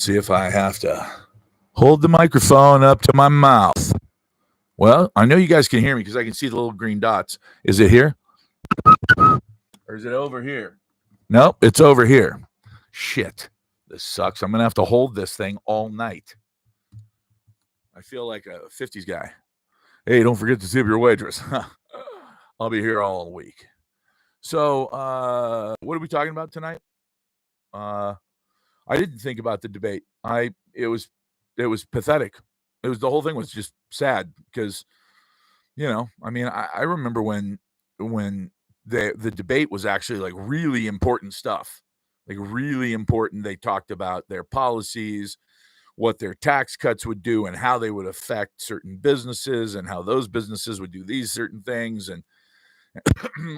see if I have to hold the microphone up to my mouth. Well, I know you guys can hear me because I can see the little green dots. Is it here? Or is it over here? Nope, it's over here. Shit. This sucks. I'm going to have to hold this thing all night. I feel like a 50s guy. Hey, don't forget to tip your waitress. I'll be here all week. So, what are we talking about tonight? I didn't think about the debate. It was pathetic. The whole thing was just sad because, I remember when the debate was actually like really important stuff, like really important. They talked about their policies, what their tax cuts would do, and how they would affect certain businesses, and how those businesses would do these certain things, and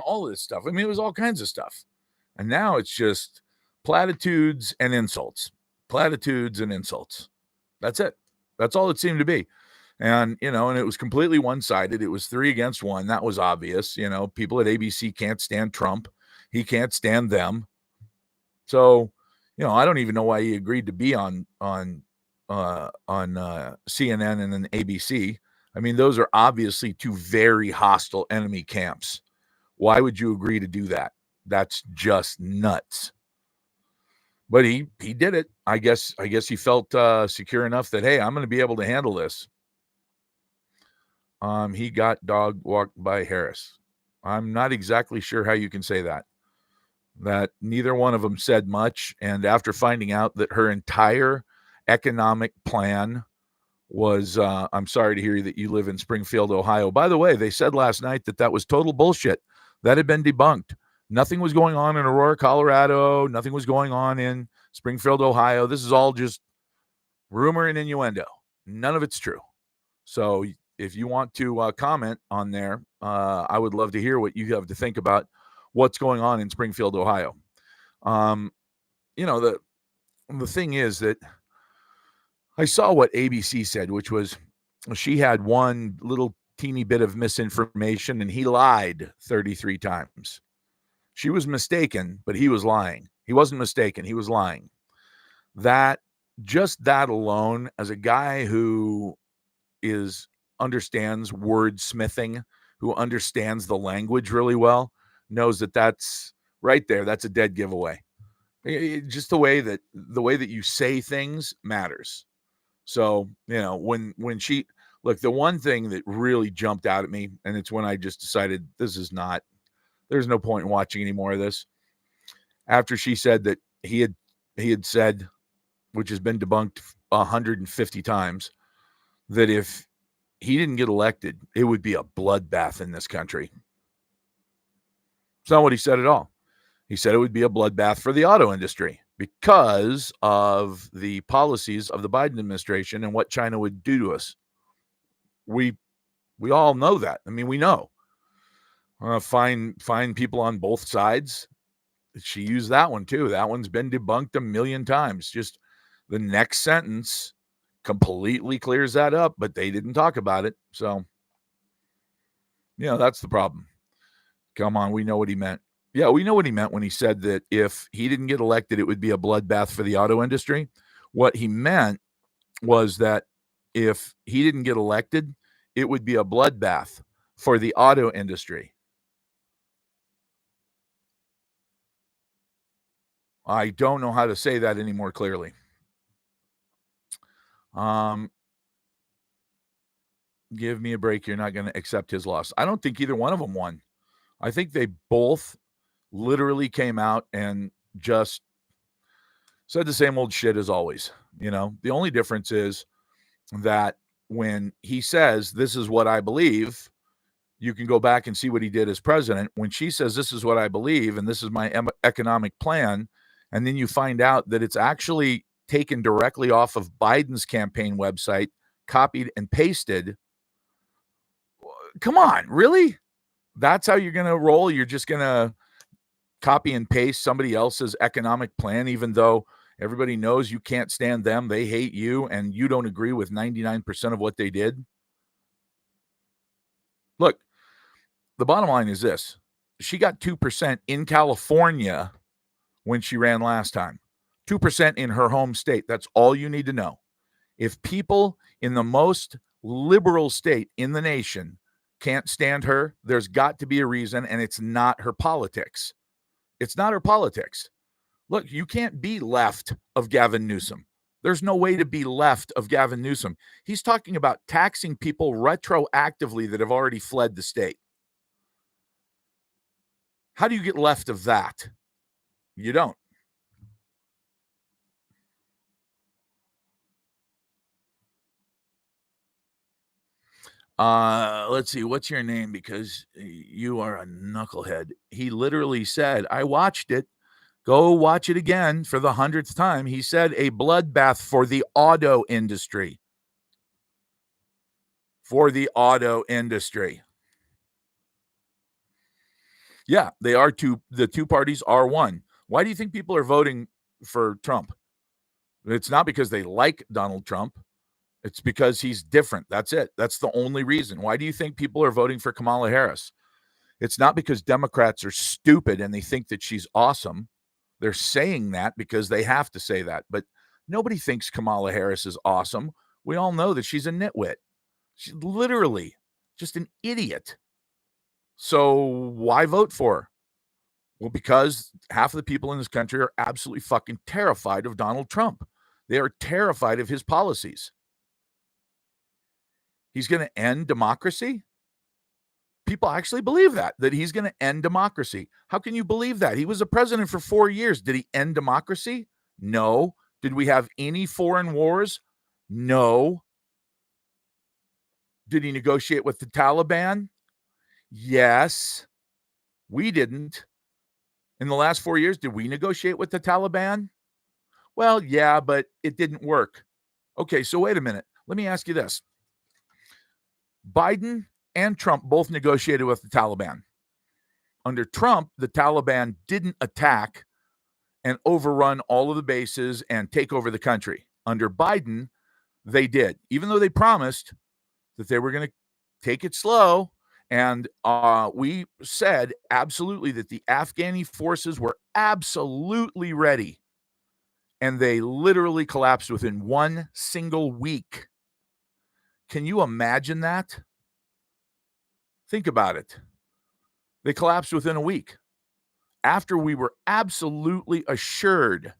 all of this stuff. I mean, it was all kinds of stuff. And now it's just platitudes and insults. Platitudes and insults. That's it. That's all it seemed to be. And, and it was completely one-sided. It was 3 against 1. That was obvious. People at ABC can't stand Trump. He can't stand them. So, I don't even know why he agreed to be on CNN and then ABC. I mean, those are obviously 2 very hostile enemy camps. Why would you agree to do that? That's just nuts. But he did it. I guess he felt secure enough that, hey, I'm going to be able to handle this. He got dog walked by Harris. I'm not exactly sure how you can say that. That neither one of them said much. And after finding out that her entire economic plan was, I'm sorry to hear that you live in Springfield, Ohio. By the way, they said last night that was total bullshit. That had been debunked. Nothing was going on in Aurora, Colorado. Nothing was going on in Springfield, Ohio. This is all just rumor and innuendo. None of it's true. So if you want to comment on there, I would love to hear what you have to think about what's going on in Springfield, Ohio. The thing is that I saw what ABC said, which was she had one little teeny bit of misinformation and he lied 33 times. She was mistaken, but he was lying. He wasn't mistaken. He was lying. That alone, as a guy who understands wordsmithing, who understands the language really well, knows that's right there. That's a dead giveaway. Just the way that you say things matters. So, when she, look, the one thing that really jumped out at me, and it's when I just decided there's no point in watching any more of this. After she said that he had said, which has been debunked 150 times, that if he didn't get elected, it would be a bloodbath in this country. It's not what he said at all. He said it would be a bloodbath for the auto industry because of the policies of the Biden administration and what China would do to us. We all know that. I mean, we know. Find people on both sides. She used that one too. That one's been debunked a million times. Just the next sentence completely clears that up, but they didn't talk about it. So, that's the problem. Come on, we know what he meant. Yeah, we know what he meant when he said that if he didn't get elected, it would be a bloodbath for the auto industry. What he meant was that if he didn't get elected, it would be a bloodbath for the auto industry. I don't know how to say that any more clearly. Give me a break. You're not going to accept his loss. I don't think either one of them won. I think they both literally came out and just said the same old shit as always. The only difference is that when he says, this is what I believe, you can go back and see what he did as president. When she says, this is what I believe, and this is my economic plan, and then you find out that it's actually taken directly off of Biden's campaign website, copied and pasted. Come on, really? That's how you're going to roll? You're just going to copy and paste somebody else's economic plan, even though everybody knows you can't stand them, they hate you, and you don't agree with 99% of what they did? Look, the bottom line is this. She got 2% in California when she ran last time. 2% in her home state. That's all you need to know. If people in the most liberal state in the nation can't stand her, there's got to be a reason, and it's not her politics. It's not her politics. Look, you can't be left of Gavin Newsom. There's no way to be left of Gavin Newsom. He's talking about taxing people retroactively that have already fled the state. How do you get left of that? You don't. Let's see. What's your name? Because you are a knucklehead. He literally said, I watched it. Go watch it again for the 100th time. He said a bloodbath for the auto industry. For the auto industry. Yeah, they are two. The two parties are one. Why do you think people are voting for Trump? It's not because they like Donald Trump. It's because he's different. That's it. That's the only reason. Why do you think people are voting for Kamala Harris? It's not because Democrats are stupid and they think that she's awesome. They're saying that because they have to say that. But nobody thinks Kamala Harris is awesome. We all know that she's a nitwit. She's literally just an idiot. So why vote for her? Well, because half of the people in this country are absolutely fucking terrified of Donald Trump. They are terrified of his policies. He's going to end democracy? People actually believe that he's going to end democracy. How can you believe that? He was a president for 4 years. Did he end democracy? No. Did we have any foreign wars? No. Did he negotiate with the Taliban? Yes. We didn't. In the last 4 years, did we negotiate with the Taliban? Well, yeah, but it didn't work. Okay, so wait a minute. Let me ask you this. Biden and Trump both negotiated with the Taliban. Under Trump, the Taliban didn't attack and overrun all of the bases and take over the country. Under Biden, they did, even though they promised that they were going to take it slow. And we said absolutely that the Afghani forces were absolutely ready. And they literally collapsed within 1 single week. Can you imagine that? Think about it. They collapsed within a week after we were absolutely assured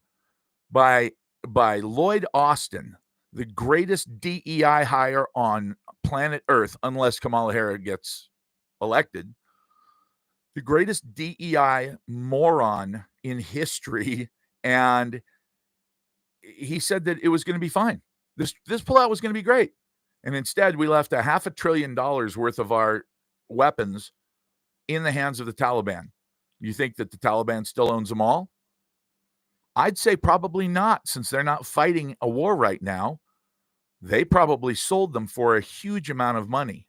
by Lloyd Austin, the greatest DEI hire on planet Earth, unless Kamala Harris gets elected, the greatest DEI moron in history. And he said that it was going to be fine. This pullout was going to be great. And instead, we left $500 billion worth of our weapons in the hands of the Taliban. You think that the Taliban still owns them all? I'd say probably not, since they're not fighting a war right now. They probably sold them for a huge amount of money.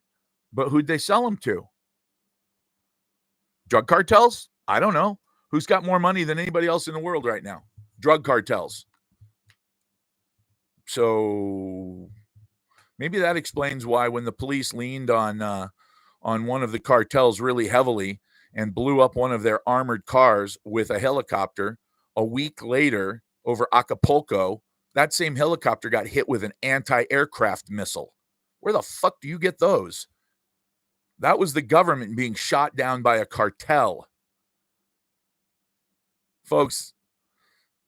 But who'd they sell them to? Drug cartels? I don't know. Who's got more money than anybody else in the world right now? Drug cartels. So maybe that explains why when the police leaned on one of the cartels really heavily and blew up one of their armored cars with a helicopter a week later over Acapulco, that same helicopter got hit with an anti-aircraft missile. Where the fuck do you get those? That was the government being shot down by a cartel. Folks,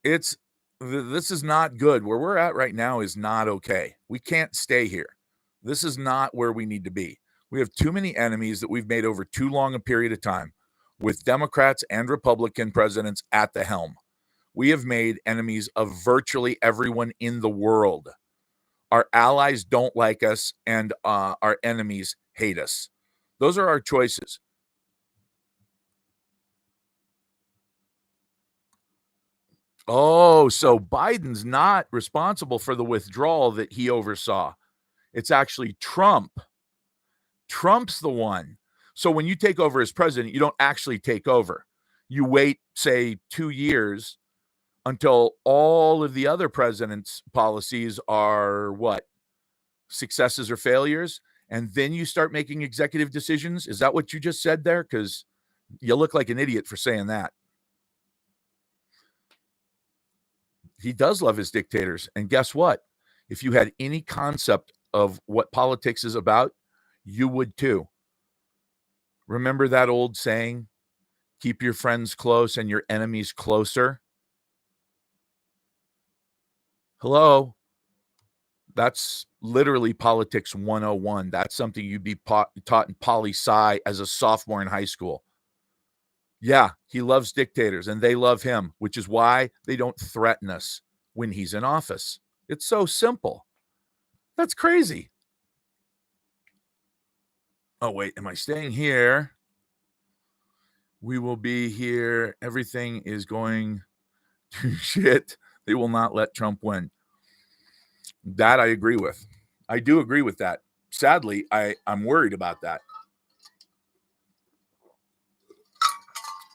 this is not good. Where we're at right now is not okay. We can't stay here. This is not where we need to be. We have too many enemies that we've made over too long a period of time, with Democrats and Republican presidents at the helm. We have made enemies of virtually everyone in the world. Our allies don't like us, and our enemies hate us. Those are our choices. Oh, so Biden's not responsible for the withdrawal that he oversaw. It's actually Trump. Trump's the one. So when you take over as president, you don't actually take over. You wait, say, 2 years until all of the other president's policies are what? Successes or failures? And then you start making executive decisions? Is that what you just said there? Because you look like an idiot for saying that. He does love his dictators. And guess what? If you had any concept of what politics is about, you would too. Remember that old saying, keep your friends close and your enemies closer? Hello? That's literally politics 101. That's something you'd be taught in poli-sci as a sophomore in high school. Yeah, he loves dictators and they love him, which is why they don't threaten us when he's in office. It's so simple. That's crazy. Oh, wait, am I staying here? We will be here. Everything is going to shit. They will not let Trump win. That I agree with. I do agree with that. Sadly, I'm worried about that.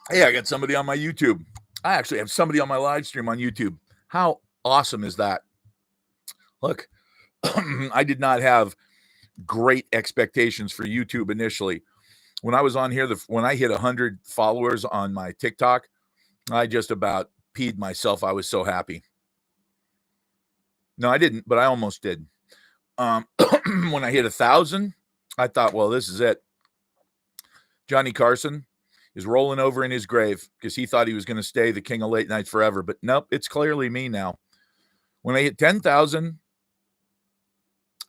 Hey, I got somebody on my YouTube. I actually have somebody on my live stream on YouTube. How awesome is that? Look, I did not have great expectations for YouTube initially. When I was on here, when I hit 100 followers on my TikTok, I just about peed myself. I was so happy. No, I didn't, but I almost did. When I hit 1,000, I thought, well, this is it. Johnny Carson is rolling over in his grave because he thought he was going to stay the king of late night forever. But nope, it's clearly me now. When I hit 10,000,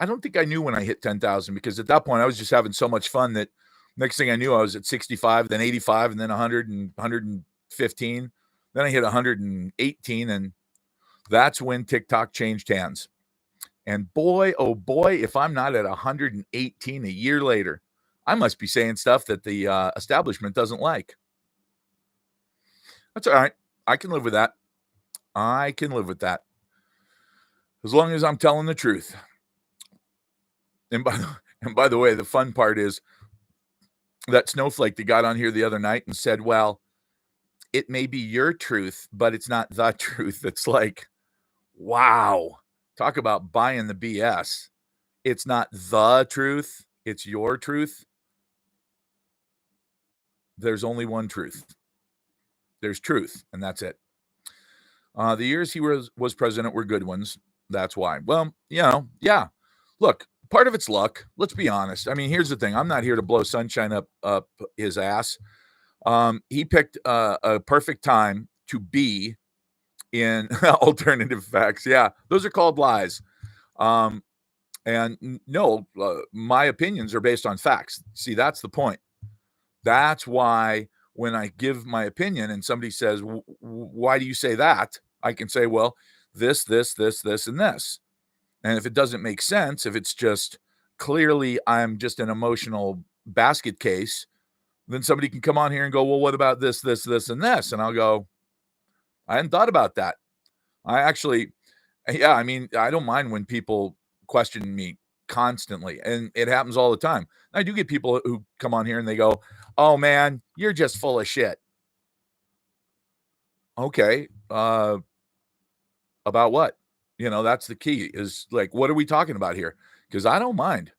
I don't think I knew when I hit 10,000 because at that point I was just having so much fun that next thing I knew I was at 65, then 85, and then 100 and 115. Then I hit 118, and that's when TikTok changed hands. And boy, oh boy, if I'm not at 118 a year later, I must be saying stuff that the establishment doesn't like. That's all right. I can live with that. I can live with that. As long as I'm telling the truth. And by the way, the fun part is that snowflake that got on here the other night and said, well, it may be your truth, but it's not the truth. It's like, wow. Talk about buying the BS. It's not the truth. It's your truth. There's only one truth. There's truth, and that's it. The years he was president were good ones. That's why. Well, yeah. Look, part of it's luck. Let's be honest. I mean, here's the thing. I'm not here to blow sunshine up his ass. He picked a perfect time to be in alternative facts. Yeah, those are called lies. And no, my opinions are based on facts. See, that's the point. That's why when I give my opinion and somebody says, why do you say that? I can say, well, this, and this. And if it doesn't make sense, if it's just clearly I'm just an emotional basket case, then somebody can come on here and go, well, what about this, and this? And I'll go, I hadn't thought about that. I actually, yeah, I mean, I don't mind when people question me constantly, and it happens all the time. I do get people who come on here and they go, oh man, you're just full of shit. Okay. About what? You know, that's the key is like, what are we talking about here? Because I don't mind.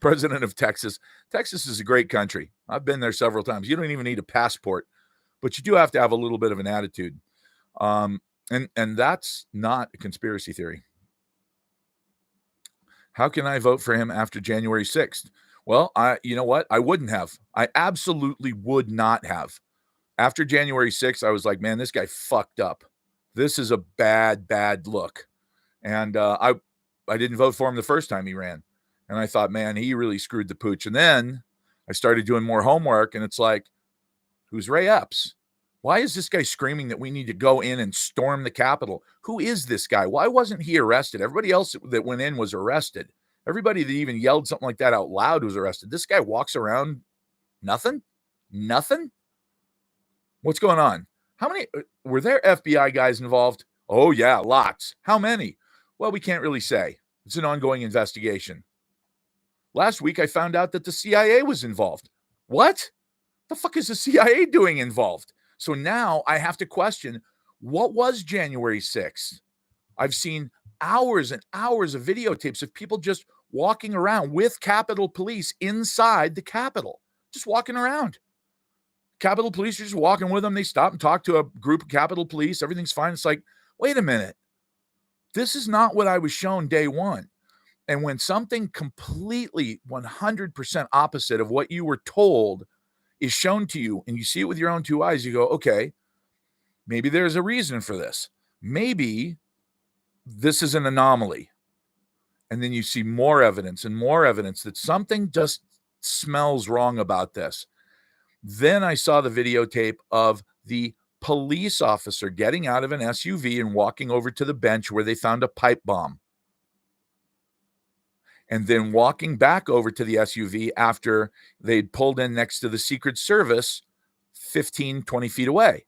President of Texas. Texas is a great country. I've been there several times. You don't even need a passport, but you do have to have a little bit of an attitude. And that's not a conspiracy theory. How can I vote for him after January 6th? Well, you know what? I wouldn't have. I absolutely would not have. After January 6th, I was like, man, this guy fucked up. This is a bad look. And I didn't vote for him the first time he ran. And I thought, man, he really screwed the pooch. And then I started doing more homework, and it's like, who's Ray Epps? Why is this guy screaming that we need to go in and storm the Capitol? Who is this guy? Why wasn't he arrested? Everybody else that went in was arrested. Everybody that even yelled something like that out loud was arrested. This guy walks around, nothing? What's going on? How many, were there FBI guys involved? Oh yeah, lots. How many? Well, we can't really say. It's an ongoing investigation. Last week, I found out that the CIA was involved. What? The fuck is the CIA doing involved? So now I have to question, what was January 6th? I've seen hours and hours of videotapes of people just walking around with Capitol Police inside the Capitol, just walking around. Capitol Police are just walking with them. They stop and talk to a group of Capitol Police. Everything's fine. It's like, wait a minute. This is not what I was shown day one. And when something completely 100% opposite of what you were told is shown to you and you see it with your own two eyes, you go, okay, maybe there's a reason for this. Maybe this is an anomaly. And then you see more evidence that something just smells wrong about this. Then I saw the videotape of the police officer getting out of an SUV and walking over to the bench where they found a pipe bomb. And then walking back over to the SUV after they'd pulled in next to the Secret Service 15, 20 feet away.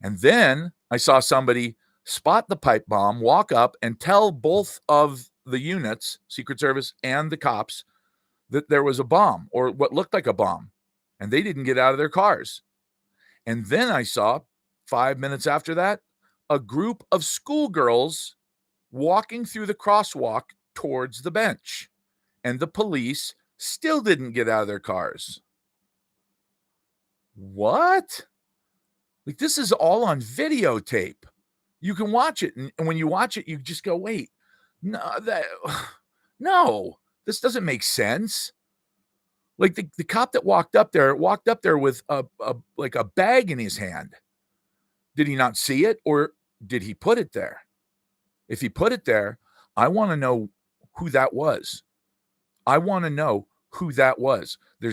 And then I saw somebody spot the pipe bomb, walk up and tell both of the units, Secret Service and the cops, that there was a bomb or what looked like a bomb. And they didn't get out of their cars. And then I saw 5 minutes after that, a group of schoolgirls walking through the crosswalk towards the bench. And the police still didn't get out of their cars. What? Like, this is all on videotape. You can watch it. And when you watch it, you just go, wait, no, this doesn't make sense. Like the cop that walked up there with a bag in his hand. Did he not see it or did he put it there? If he put it there, I want to know who that was. There's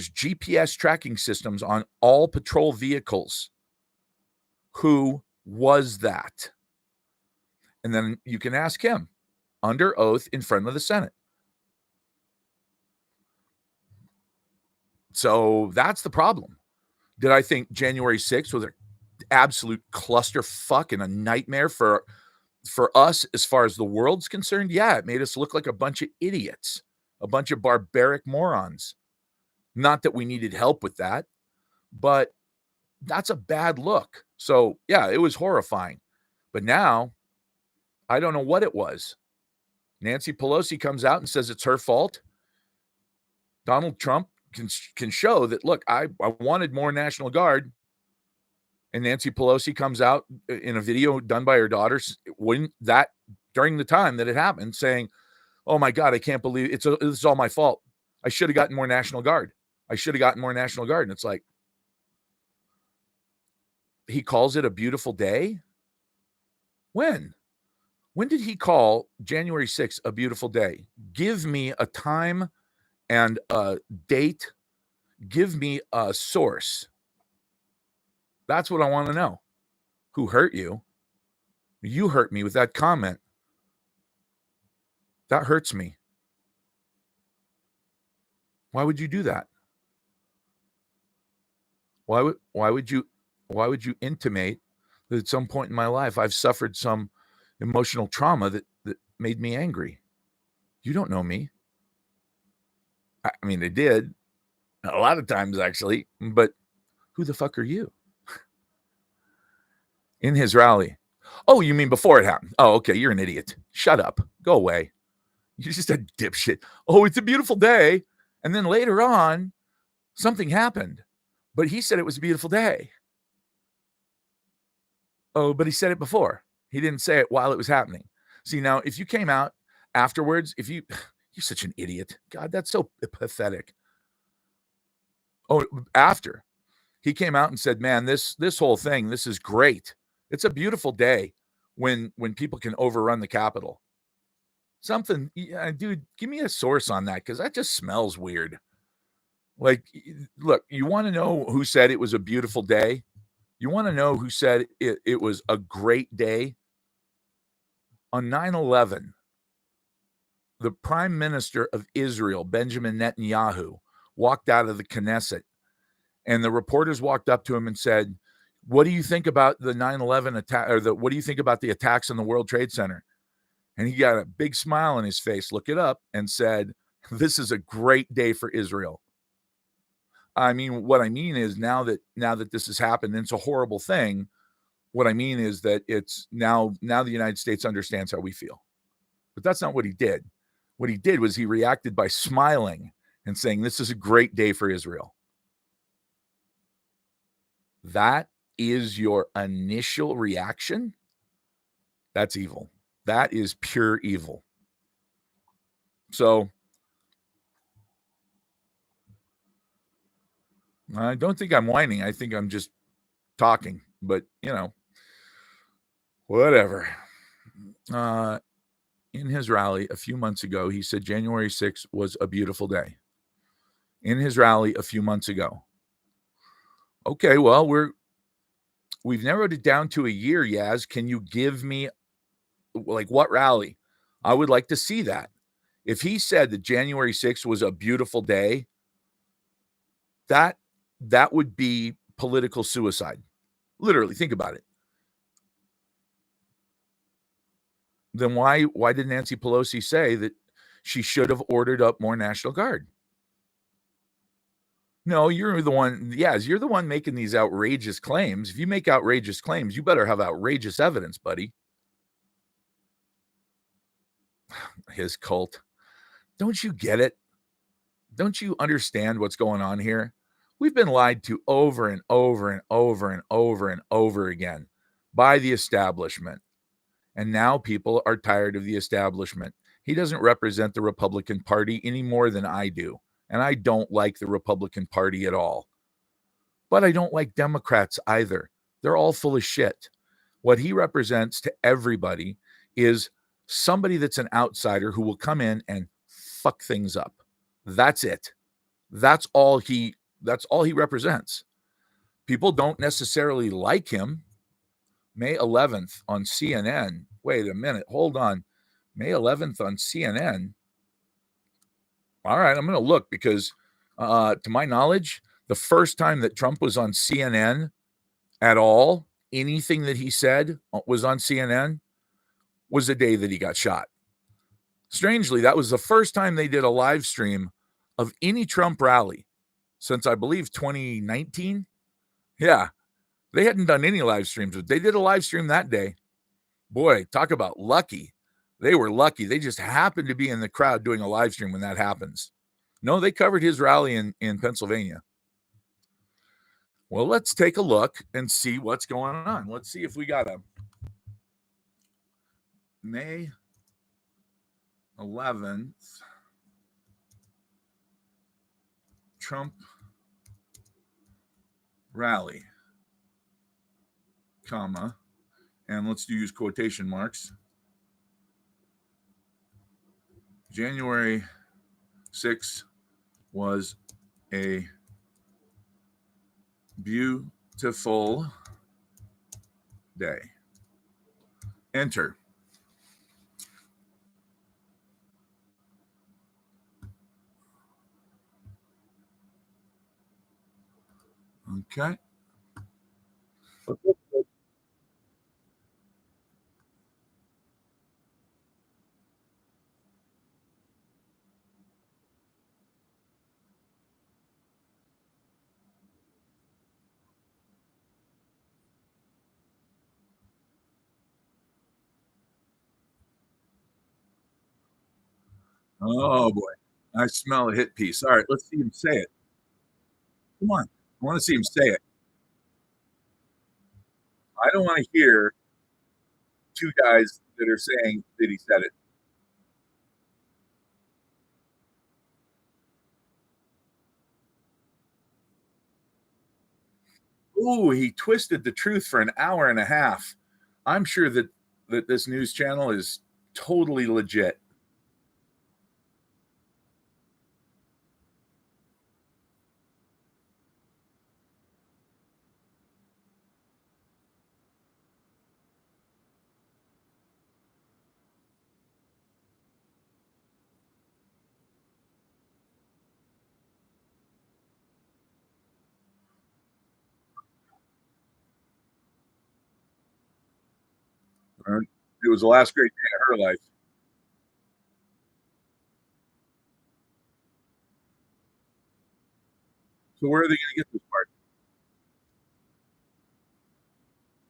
GPS tracking systems on all patrol vehicles. Who was that? And then you can ask him under oath in front of the Senate. So that's the problem. Did I think January 6th was an absolute clusterfuck and a nightmare for us as far as the world's concerned? Yeah, it made us look like a bunch of idiots, a bunch of barbaric morons. Not that we needed help with that, but that's a bad look. So yeah, it was horrifying. But now, I don't know what it was. Nancy Pelosi comes out and says it's her fault. Donald Trump can show that, look, I wanted more National Guard. And Nancy Pelosi comes out in a video done by her daughters during the time that it happened, saying, oh my God, I can't believe it's all my fault. I should have gotten more National Guard. And it's like, he calls it a beautiful day. When did he call January 6th a beautiful day? Give me a time and a date. Give me a source. That's what I want to know. Who hurt you? You hurt me with that comment. That hurts me. Why would you do that? Why would you intimate that at some point in my life I've suffered some emotional trauma that made me angry? You don't know me. I mean, they did a lot of times actually, but who the fuck are you? In his rally. Oh, you mean before it happened? Oh, okay, you're an idiot. Shut up. Go away. You're just a dipshit. Oh, it's a beautiful day. And then later on, something happened. But he said it was a beautiful day. Oh, but he said it before. He didn't say it while it was happening. See, now, if you came out afterwards, you're such an idiot. God, that's so pathetic. Oh, after. He came out and said, man, this whole thing, this is great. It's a beautiful day when people can overrun the Capitol. Something, dude, give me a source on that, because that just smells weird. Like, look, you want to know who said it was a beautiful day? You want to know who said it was a great day? On 9/11, the Prime Minister of Israel, Benjamin Netanyahu, walked out of the Knesset, and the reporters walked up to him and said, what do you think about the 9/11 attack, or what do you think about the attacks on the World Trade Center? And he got a big smile on his face, look it up, and said, this is a great day for Israel. I mean, what I mean is now that this has happened, and it's a horrible thing, what I mean is that it's now the United States understands how we feel. But that's not what he did. What he did was he reacted by smiling and saying, this is a great day for Israel. That is your initial reaction? That's evil. That is pure evil. So I don't think I'm whining. I think I'm just talking, but whatever. In his rally a few months ago, he said January 6th was a beautiful day. In his rally a few months ago. Okay, well, we've narrowed it down to a year, Yaz. Can you give me like what rally? I would like to see that. If he said that January 6th was a beautiful day, that would be political suicide. Literally, think about it. Then why did Nancy Pelosi say that she should have ordered up more National Guard? No, you're the one. Yes, you're the one making these outrageous claims. If you make outrageous claims, you better have outrageous evidence, buddy. His cult. Don't you get it? Don't you understand what's going on here? We've been lied to over and over and over and over and over again by the establishment. And now people are tired of the establishment. He doesn't represent the Republican Party any more than I do. And I don't like the Republican Party at all. But I don't like Democrats either. They're all full of shit. What he represents to everybody is somebody that's an outsider who will come in and fuck things up. That's it. That's all he represents. People don't necessarily like him. May 11th on CNN. Wait a minute. Hold on. May 11th on CNN. All right, I'm going to look because to my knowledge, the first time that Trump was on CNN at all, anything that he said was on CNN, was the day that he got shot. Strangely, that was the first time they did a live stream of any Trump rally since, I believe, 2019. Yeah, they hadn't done any live streams, but they did a live stream that day. Boy, talk about lucky. They were lucky. They just happened to be in the crowd doing a live stream when that happens. No, they covered his rally in Pennsylvania. Well, let's take a look and see what's going on. Let's see if we got a May 11th Trump rally, comma, and let's use quotation marks. January 6th was a beautiful day. Enter. Okay. Oh boy. I smell a hit piece. All right, let's see him say it. Come on. I want to see him say it. I don't want to hear two guys that are saying that he said it. Ooh, he twisted the truth for an hour and a half. I'm sure that this news channel is totally legit. It was the last great day of her life. So where are they going to get this part?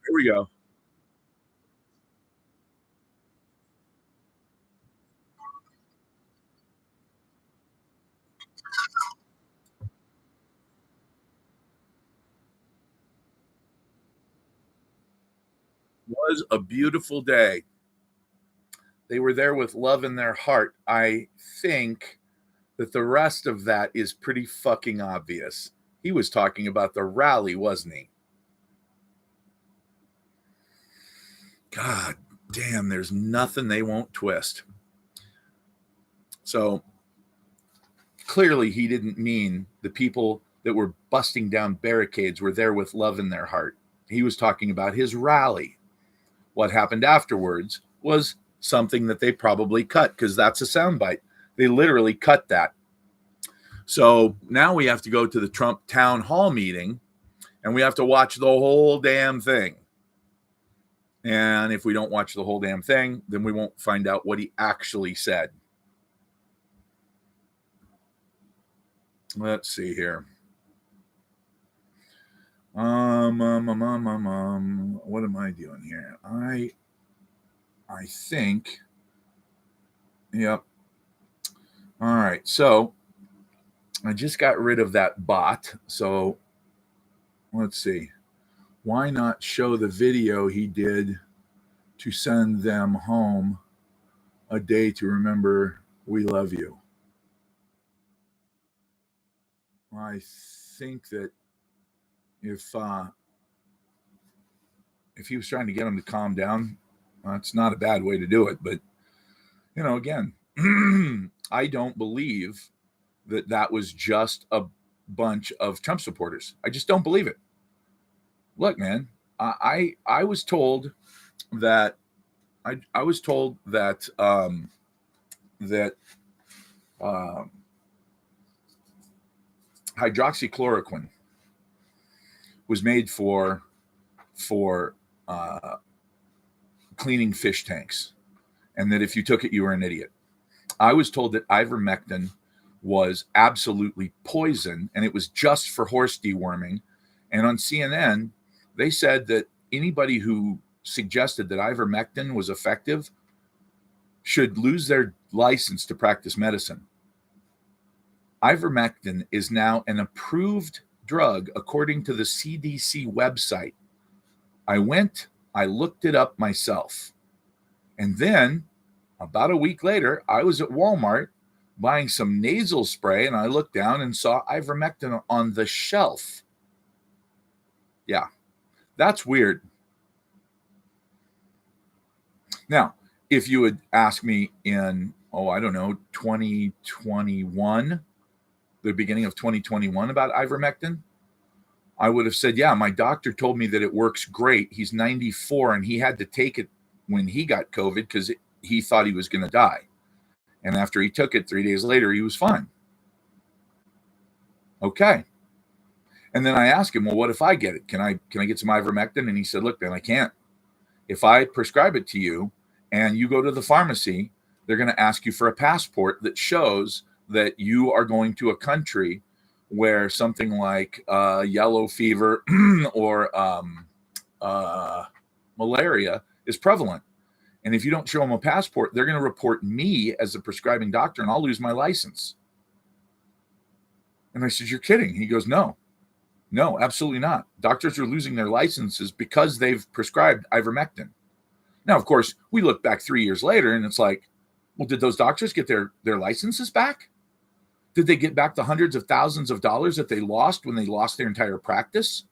Here we go. Was a beautiful day. they were there with love in their heart, I think that the rest of that is pretty fucking obvious. He was talking about the rally, wasn't he? God damn, there's nothing they won't twist. So clearly he didn't mean the people that were busting down barricades were there with love in their heart. He was talking about his rally. What happened afterwards was something that they probably cut, because that's a soundbite. They literally cut that. So now we have to go to the Trump town hall meeting and we have to watch the whole damn thing. And if we don't watch the whole damn thing, then we won't find out what he actually said. Let's see here. What am I doing here? I think, yep. All right, so I just got rid of that bot. So let's see. Why not show the video he did to send them home a day to remember we love you? I think that if he was trying to get them to calm down, it's not a bad way to do it. But, you know, again, I don't believe that that was just a bunch of Trump supporters. I just don't believe it. Look, man, I was told that I was told that hydroxychloroquine was made for cleaning fish tanks, and that if you took it, you were an idiot. I was told that ivermectin was absolutely poison, and it was just for horse deworming. And on CNN, they said that anybody who suggested that ivermectin was effective should lose their license to practice medicine. Ivermectin is now an approved drug according to the CDC website. I looked it up myself. And then about a week later, I was at Walmart buying some nasal spray, and I looked down and saw ivermectin on the shelf. Yeah, that's weird. Now, if you had asked me in, 2021, the beginning of 2021 about ivermectin, I would have said, yeah, my doctor told me that it works great. He's 94 and he had to take it when he got COVID because he thought he was going to die. And after he took it 3 days later, he was fine. Okay. And then I asked him, well, what if I get it? Can I get some ivermectin? And he said, look, man, I can't. If I prescribe it to you and you go to the pharmacy, they're going to ask you for a passport that shows that you are going to a country where something like yellow fever or malaria is prevalent. And if you don't show them a passport, they're going to report me as a prescribing doctor and I'll lose my license. And I said, you're kidding. He goes, no, absolutely not. Doctors are losing their licenses because they've prescribed ivermectin. Now, of course, we look back 3 years later and it's like, well, did those doctors get their licenses back? Did they get back the hundreds of thousands of dollars that they lost when they lost their entire practice?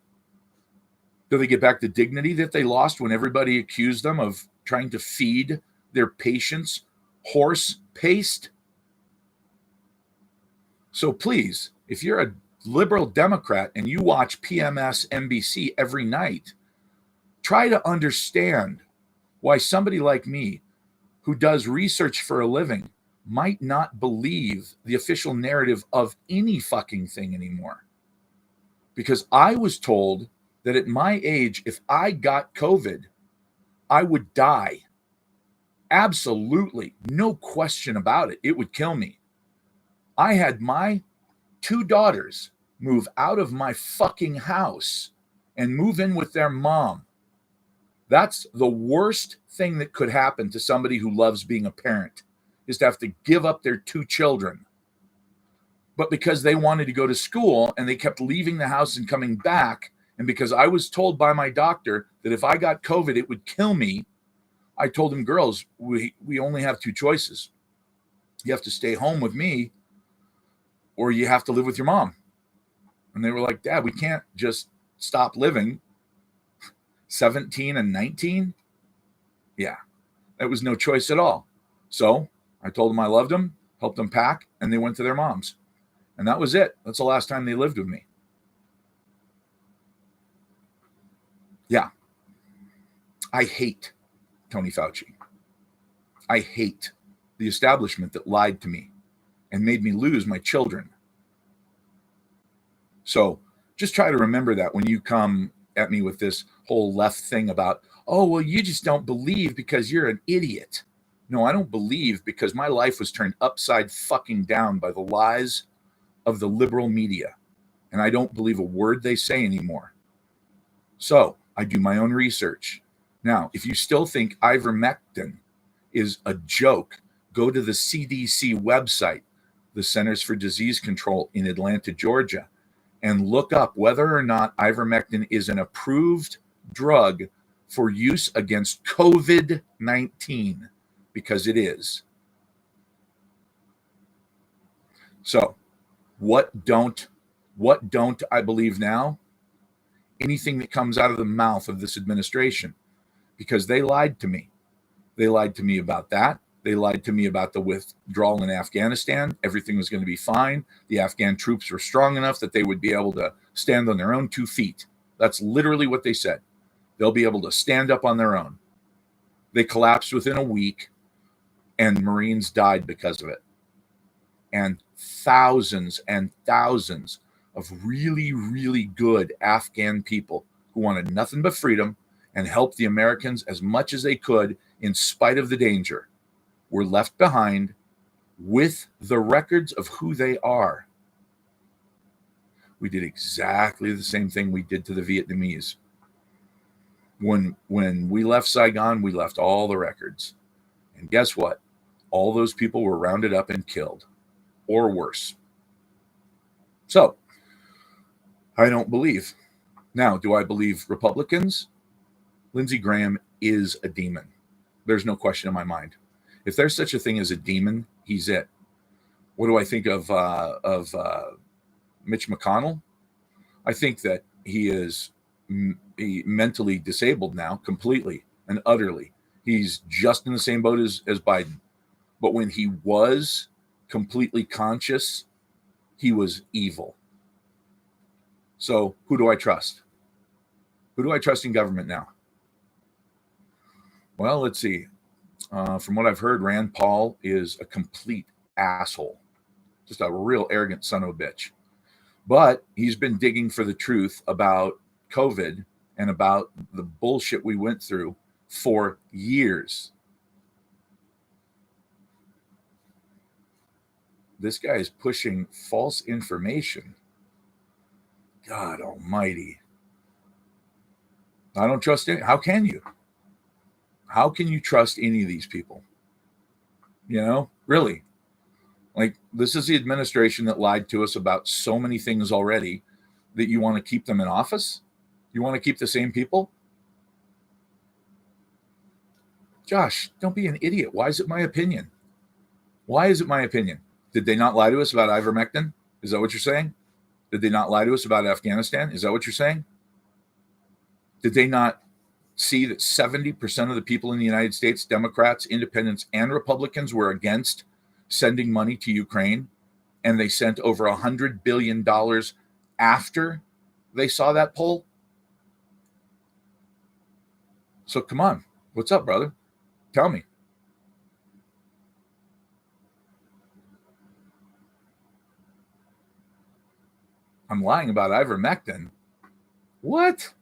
Do they get back the dignity that they lost when everybody accused them of trying to feed their patients horse paste? So please, if you're a liberal Democrat and you watch PMS NBC every night, try to understand why somebody like me, who does research for a living, might not believe the official narrative of any fucking thing anymore. Because I was told that at my age, if I got COVID, I would die. Absolutely. No question about it. It would kill me. I had my 2 daughters move out of my fucking house and move in with their mom. That's the worst thing that could happen to somebody who loves being a parent, is to have to give up their 2 children. But because they wanted to go to school and they kept leaving the house and coming back, and because I was told by my doctor that if I got COVID, it would kill me, I told them, girls, we only have two choices. You have to stay home with me or you have to live with your mom. And they were like, Dad, we can't just stop living. 17 and 19? Yeah, that was no choice at all. So I told them I loved them, helped them pack, and they went to their moms. And that was it. That's the last time they lived with me. Yeah. I hate Tony Fauci. I hate the establishment that lied to me and made me lose my children. So just try to remember that when you come at me with this whole left thing about, oh, well, you just don't believe because you're an idiot. No, I don't believe because my life was turned upside fucking down by the lies of the liberal media. And I don't believe a word they say anymore. So I do my own research. Now, if you still think ivermectin is a joke, go to the CDC website, the Centers for Disease Control in Atlanta, Georgia, and look up whether or not ivermectin is an approved drug for use against COVID-19, because it is. So, what don't I believe now? Anything that comes out of the mouth of this administration, because they lied to me. They lied to me about that. They lied to me about the withdrawal in Afghanistan. Everything was going to be fine. The Afghan troops were strong enough that they would be able to stand on their own 2 feet. That's literally what they said. They'll be able to stand up on their own. They collapsed within a week, and Marines died because of it. And thousands of really, really good Afghan people who wanted nothing but freedom and helped the Americans as much as they could in spite of the danger were left behind with the records of who they are. We did exactly the same thing we did to the Vietnamese. When we left Saigon, we left all the records. And guess what? All those people were rounded up and killed, or worse. So, I don't believe. Now, do I believe Republicans? Lindsey Graham is a demon. There's no question in my mind. If there's such a thing as a demon, he's it. What do I think of Mitch McConnell? I think that he is mentally disabled now, completely and utterly. He's just in the same boat as Biden. But when he was completely conscious, he was evil. So who do I trust? Who do I trust in government now? Well, let's see. From what I've heard, Rand Paul is a complete asshole. Just a real arrogant son of a bitch. But he's been digging for the truth about COVID and about the bullshit we went through for years. This guy is pushing false information. God almighty. I don't trust any. How can you? How can you trust any of these people? You know, really. Like, this is the administration that lied to us about so many things already that you want to keep them in office? You want to keep the same people? Josh, don't be an idiot. Why is it my opinion? Why is it my opinion? Did they not lie to us about ivermectin? Is that what you're saying? Did they not lie to us about Afghanistan? Is that what you're saying? Did they not see that 70% of the people in the United States, Democrats, independents, and Republicans, were against sending money to Ukraine? And they sent over $100 billion after they saw that poll? So come on. What's up, brother? Tell me. I'm lying about ivermectin. What?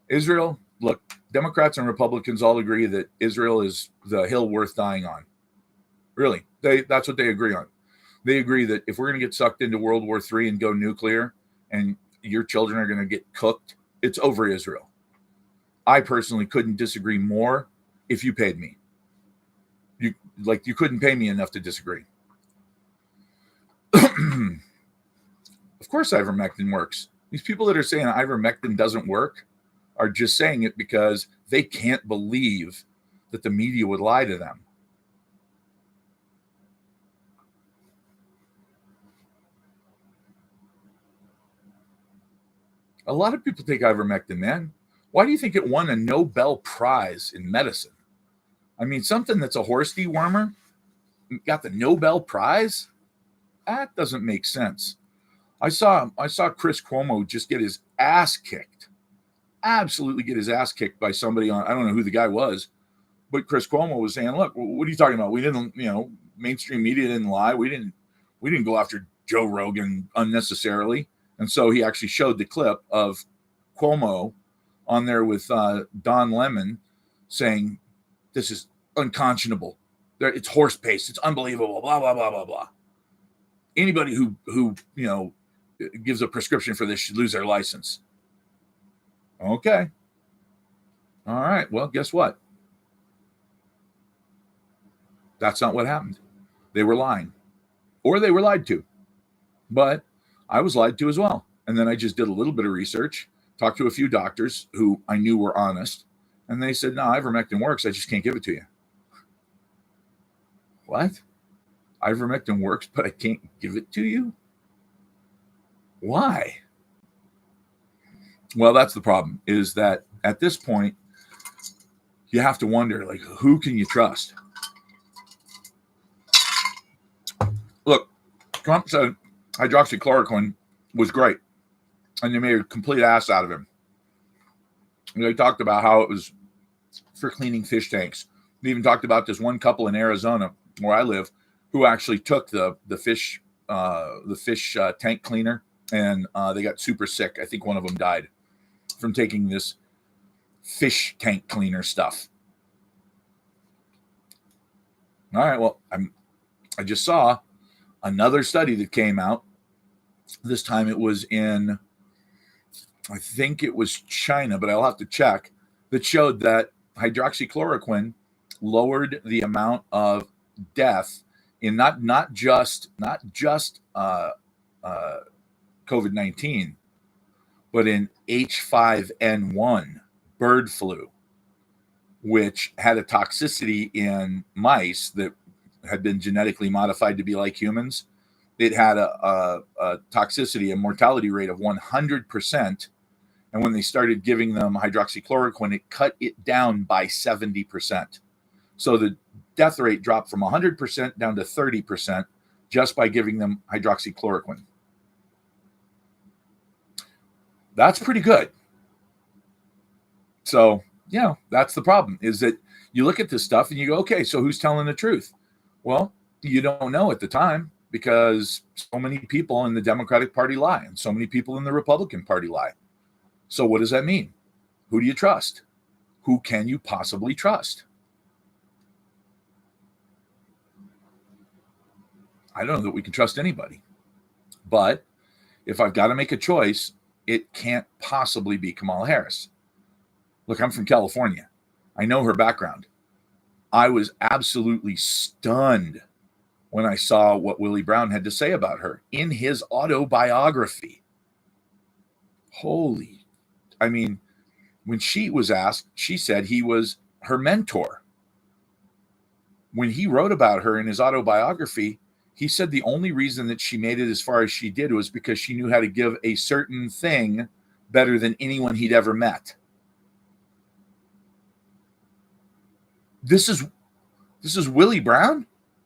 Israel, look, Democrats and Republicans all agree that Israel is the hill worth dying on. Really, that's what they agree on. They agree that if we're going to get sucked into World War III and go nuclear and your children are going to get cooked, it's over Israel. I personally couldn't disagree more if you paid me. You couldn't pay me enough to disagree. Of course ivermectin works. These people that are saying ivermectin doesn't work, are just saying it because they can't believe that the media would lie to them. A lot of people take ivermectin, man. Why do you think it won a Nobel Prize in medicine? I mean, something that's a horse dewormer got the Nobel Prize? That doesn't make sense. I saw Chris Cuomo just get his ass kicked. Absolutely get his ass kicked by somebody on, I don't know who the guy was, but Chris Cuomo was saying, look, what are you talking about? We didn't, mainstream media didn't lie. We didn't go after Joe Rogan unnecessarily. And so he actually showed the clip of Cuomo on there with Don Lemon saying, this is unconscionable. It's horse paste. It's unbelievable. Blah, blah, blah, blah, blah. Anybody who gives a prescription for this should lose their license. Okay. All right. Well, guess what? That's not what happened. They were lying, or they were lied to. But I was lied to as well. And then I just did a little bit of research, talked to a few doctors who I knew were honest, and they said, no, ivermectin works. I just can't give it to you. What? Ivermectin works, but I can't give it to you? Why? Well, that's the problem, is that at this point, you have to wonder, like, who can you trust? Look, Trump said hydroxychloroquine was great, and they made a complete ass out of him. And they talked about how it was for cleaning fish tanks. They even talked about this one couple in Arizona, where I live, who actually took the fish tank cleaner, and they got super sick. I think one of them died from taking this fish tank cleaner stuff. All right, well, I just saw another study that came out. This time it was in, I think it was China, but I'll have to check, that showed that hydroxychloroquine lowered the amount of death in not just COVID-19, but in H5N1 bird flu, which had a toxicity in mice that had been genetically modified to be like humans. It had a toxicity, a mortality rate of 100%. And when they started giving them hydroxychloroquine, it cut it down by 70%. So the death rate dropped from 100% down to 30% just by giving them hydroxychloroquine. That's pretty good. So, that's the problem, is that you look at this stuff and you go, okay, so who's telling the truth? Well, you don't know at the time, because so many people in the Democratic Party lie and so many people in the Republican Party lie. So what does that mean? Who do you trust? Who can you possibly trust? I don't know that we can trust anybody. But if I've got to make a choice, it can't possibly be Kamala Harris. Look, I'm from California. I know her background. I was absolutely stunned when I saw what Willie Brown had to say about her in his autobiography. When she was asked, she said he was her mentor. When he wrote about her in his autobiography, he said the only reason that she made it as far as she did was because she knew how to give a certain thing better than anyone he'd ever met. This is Willie Brown.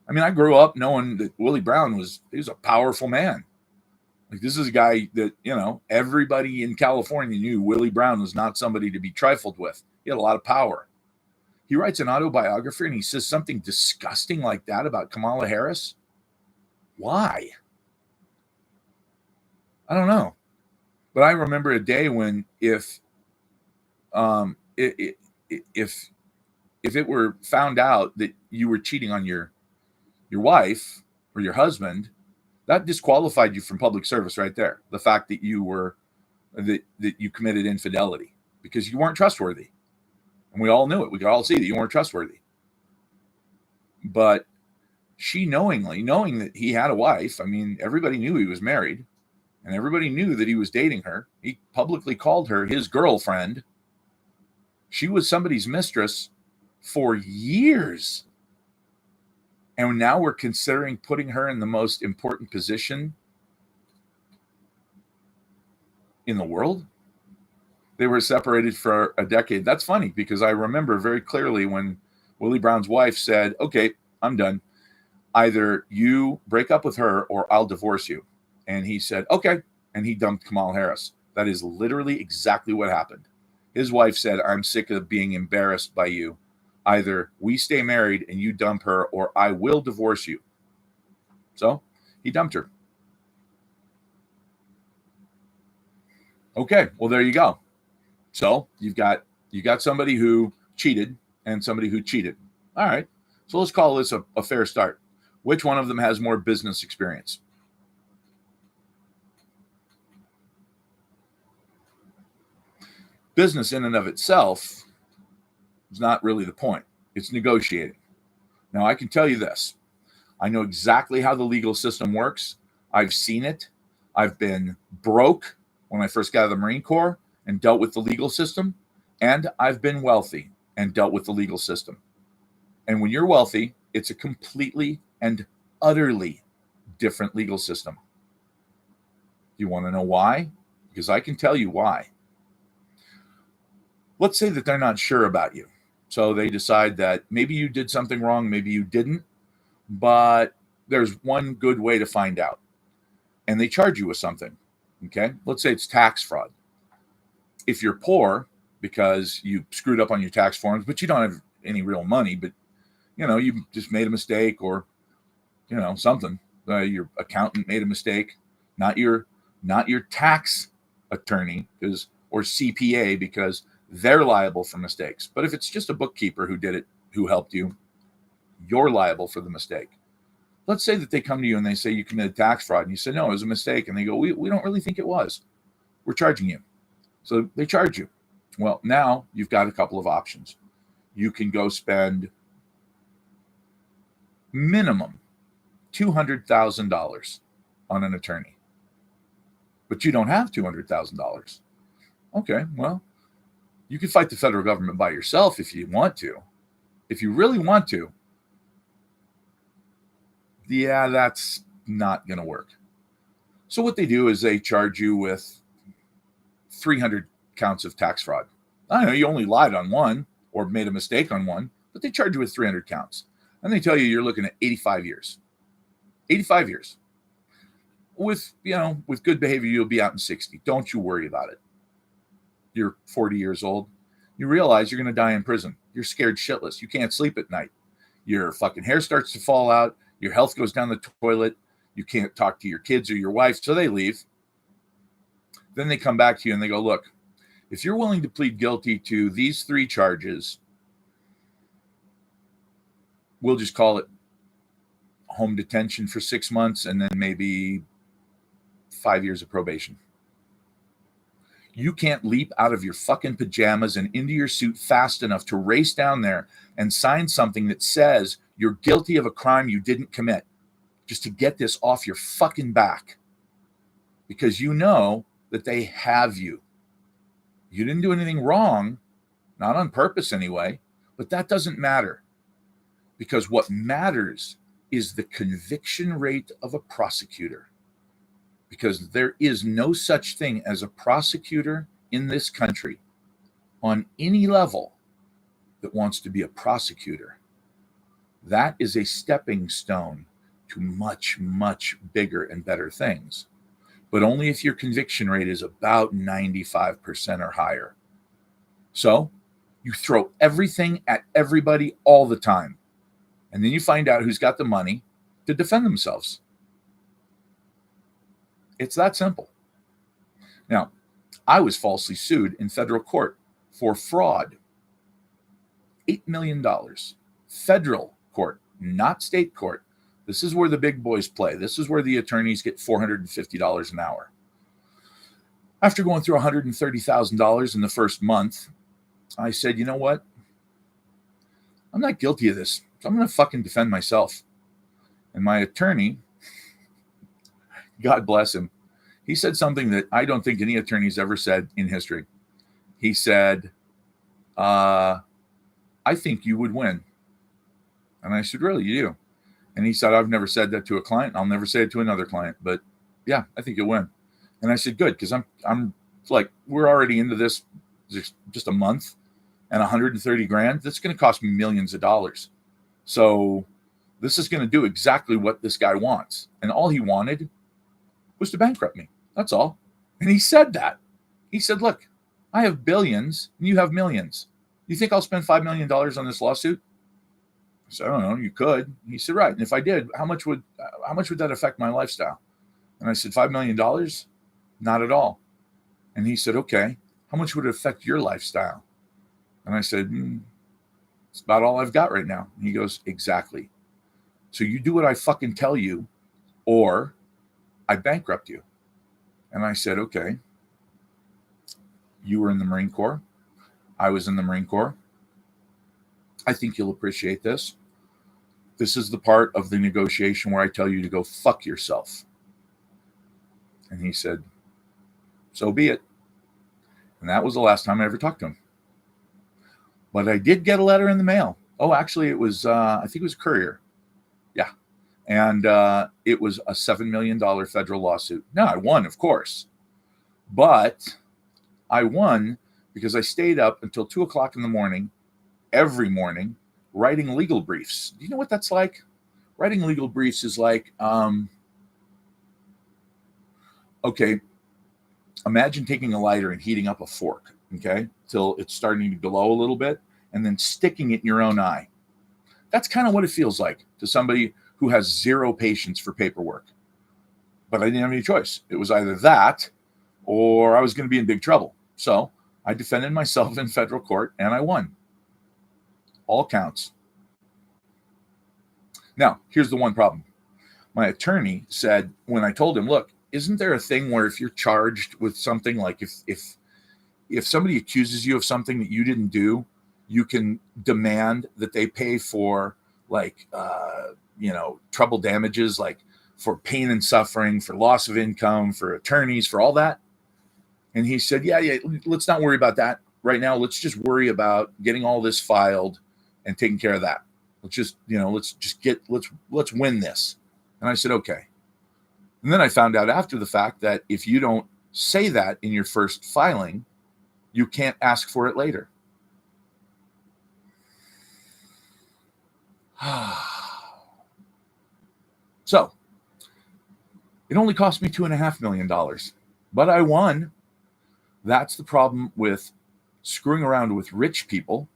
I mean, I grew up knowing that Willie Brown was a powerful man. Like, this is a guy that, everybody in California knew Willie Brown was not somebody to be trifled with. He had a lot of power. He writes an autobiography and he says something disgusting like that about Kamala Harris. Why? I don't know. But I remember a day when if it were found out that you were cheating on your wife or your husband, that disqualified you from public service right there. The fact that you committed infidelity because you weren't trustworthy. And we all knew it. We could all see that you weren't trustworthy. But she knowing that he had a wife, I mean, everybody knew he was married and everybody knew that he was dating her. He publicly called her his girlfriend. She was somebody's mistress for years. And now we're considering putting her in the most important position in the world. They were separated for a decade. That's funny because I remember very clearly when Willie Brown's wife said, okay, I'm done. Either you break up with her or I'll divorce you. And he said, okay. And he dumped Kamala Harris. That is literally exactly what happened. His wife said, I'm sick of being embarrassed by you. Either we stay married and you dump her or I will divorce you. So he dumped her. Okay, well, there you go. So you got somebody who cheated and somebody who cheated. All right, so let's call this a fair start. Which one of them has more business experience? Business in and of itself is not really the point. It's negotiating. Now, I can tell you this. I know exactly how the legal system works. I've seen it. I've been broke when I first got out of the Marine Corps and dealt with the legal system. And I've been wealthy and dealt with the legal system. And when you're wealthy, it's a completely and utterly different legal system. You want to know why? Because I can tell you why. Let's say that they're not sure about you. So they decide that maybe you did something wrong, maybe you didn't, but there's one good way to find out. And they charge you with something. Okay? Let's say it's tax fraud. If you're poor because you screwed up on your tax forms, but you don't have any real money, but you just made a mistake or something. Your accountant made a mistake, not your tax attorney or CPA because they're liable for mistakes. But if it's just a bookkeeper who did it, who helped you, you're liable for the mistake. Let's say that they come to you and they say you committed tax fraud and you say, no, it was a mistake. And they go, we don't really think it was. We're charging you. So they charge you. Well, now you've got a couple of options. You can go spend minimum $200,000 on an attorney, but you don't have $200,000. Okay, well, you can fight the federal government by yourself if you want to. If you really want to, yeah, that's not going to work. So what they do is they charge you with 300 counts of tax fraud. I know you only lied on one or made a mistake on one, but they charge you with 300 counts. And they tell you you're looking at 85 years. 85 years. With good behavior, you'll be out in 60. Don't you worry about it. You're 40 years old. You realize you're going to die in prison. You're scared shitless. You can't sleep at night. Your fucking hair starts to fall out. Your health goes down the toilet. You can't talk to your kids or your wife, so they leave. Then they come back to you and they go, look, if you're willing to plead guilty to these 3 charges, we'll just call it home detention for 6 months and then maybe 5 years of probation. You can't leap out of your fucking pajamas and into your suit fast enough to race down there and sign something that says you're guilty of a crime you didn't commit just to get this off your fucking back. Because you know that they have you. You didn't do anything wrong, not on purpose anyway, but that doesn't matter. Because what matters is the conviction rate of a prosecutor. Because there is no such thing as a prosecutor in this country on any level that wants to be a prosecutor. That is a stepping stone to much, much bigger and better things. But only if your conviction rate is about 95% or higher. So you throw everything at everybody all the time. And then you find out who's got the money to defend themselves. It's that simple. Now, I was falsely sued in federal court for fraud. $8 million. Federal court, not state court. This is where the big boys play. This is where the attorneys get $450 an hour. After going through $130,000 in the first month, I said, you know what? I'm not guilty of this. So I'm going to fucking defend myself. And my attorney, God bless him, he said something that I don't think any attorney's ever said in history. He said, I think you would win. And I said, really, you do? And he said, I've never said that to a client. I'll never say it to another client. But yeah, I think you'll win. And I said, good, because I'm like, we're already into this just a month and 130 grand. That's going to cost me millions of dollars. So this is going to do exactly what this guy wants. And all he wanted was to bankrupt me. That's all. And he said that. He said, look, I have billions and you have millions. You think I'll spend $5 million on this lawsuit? I said, I don't know, you could. He said, right. And if I did, how much would that affect my lifestyle? And I said, $5 million? Not at all. And he said, okay, how much would it affect your lifestyle? And I said, it's about all I've got right now. And he goes, exactly. So you do what I fucking tell you, or I bankrupt you. And I said, okay. You were in the Marine Corps. I was in the Marine Corps. I think you'll appreciate this. This is the part of the negotiation where I tell you to go fuck yourself. And he said, so be it. And that was the last time I ever talked to him. But I did get a letter in the mail. Oh, actually, it was, I think it was Courier. Yeah. And it was a $7 million federal lawsuit. Now, I won, of course. But I won because I stayed up until 2 o'clock in the morning, every morning, writing legal briefs. Do you know what that's like? Writing legal briefs is like, okay, imagine taking a lighter and heating up a fork, okay, till it's starting to glow a little bit, and then sticking it in your own eye. That's kind of what it feels like to somebody who has zero patience for paperwork. But I didn't have any choice. It was either that or I was going to be in big trouble. So I defended myself in federal court and I won. All counts. Now, here's the one problem. My attorney said, when I told him, look, isn't there a thing where if you're charged with something, like if somebody accuses you of something that you didn't do, you can demand that they pay for trouble damages, like for pain and suffering, for loss of income, for attorneys, for all that. And he said, yeah, let's not worry about that right now. Let's just worry about getting all this filed and taking care of that. Let's win this. And I said, okay. And then I found out after the fact that if you don't say that in your first filing, you can't ask for it later. So it only cost me $2.5 million, but I won. That's the problem with screwing around with rich people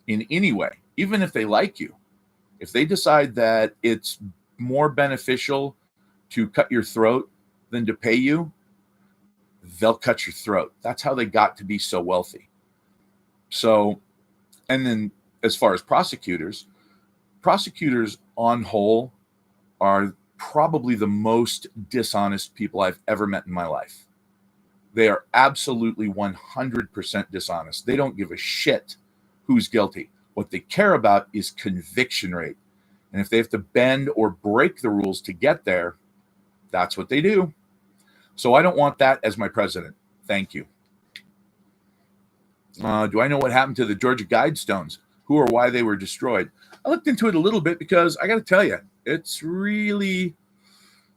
in any way, even if they like you. If they decide that it's more beneficial to cut your throat than to pay you, they'll cut your throat. That's how they got to be so wealthy. So, and then as far as prosecutors on whole are probably the most dishonest people I've ever met in my life. They are absolutely 100% dishonest. They don't give a shit who's guilty. What they care about is conviction rate. And if they have to bend or break the rules to get there, that's what they do. So I don't want that as my president. Thank you. Do I know what happened to the Georgia Guidestones? Who or why they were destroyed? I looked into it a little bit because I got to tell you, it's really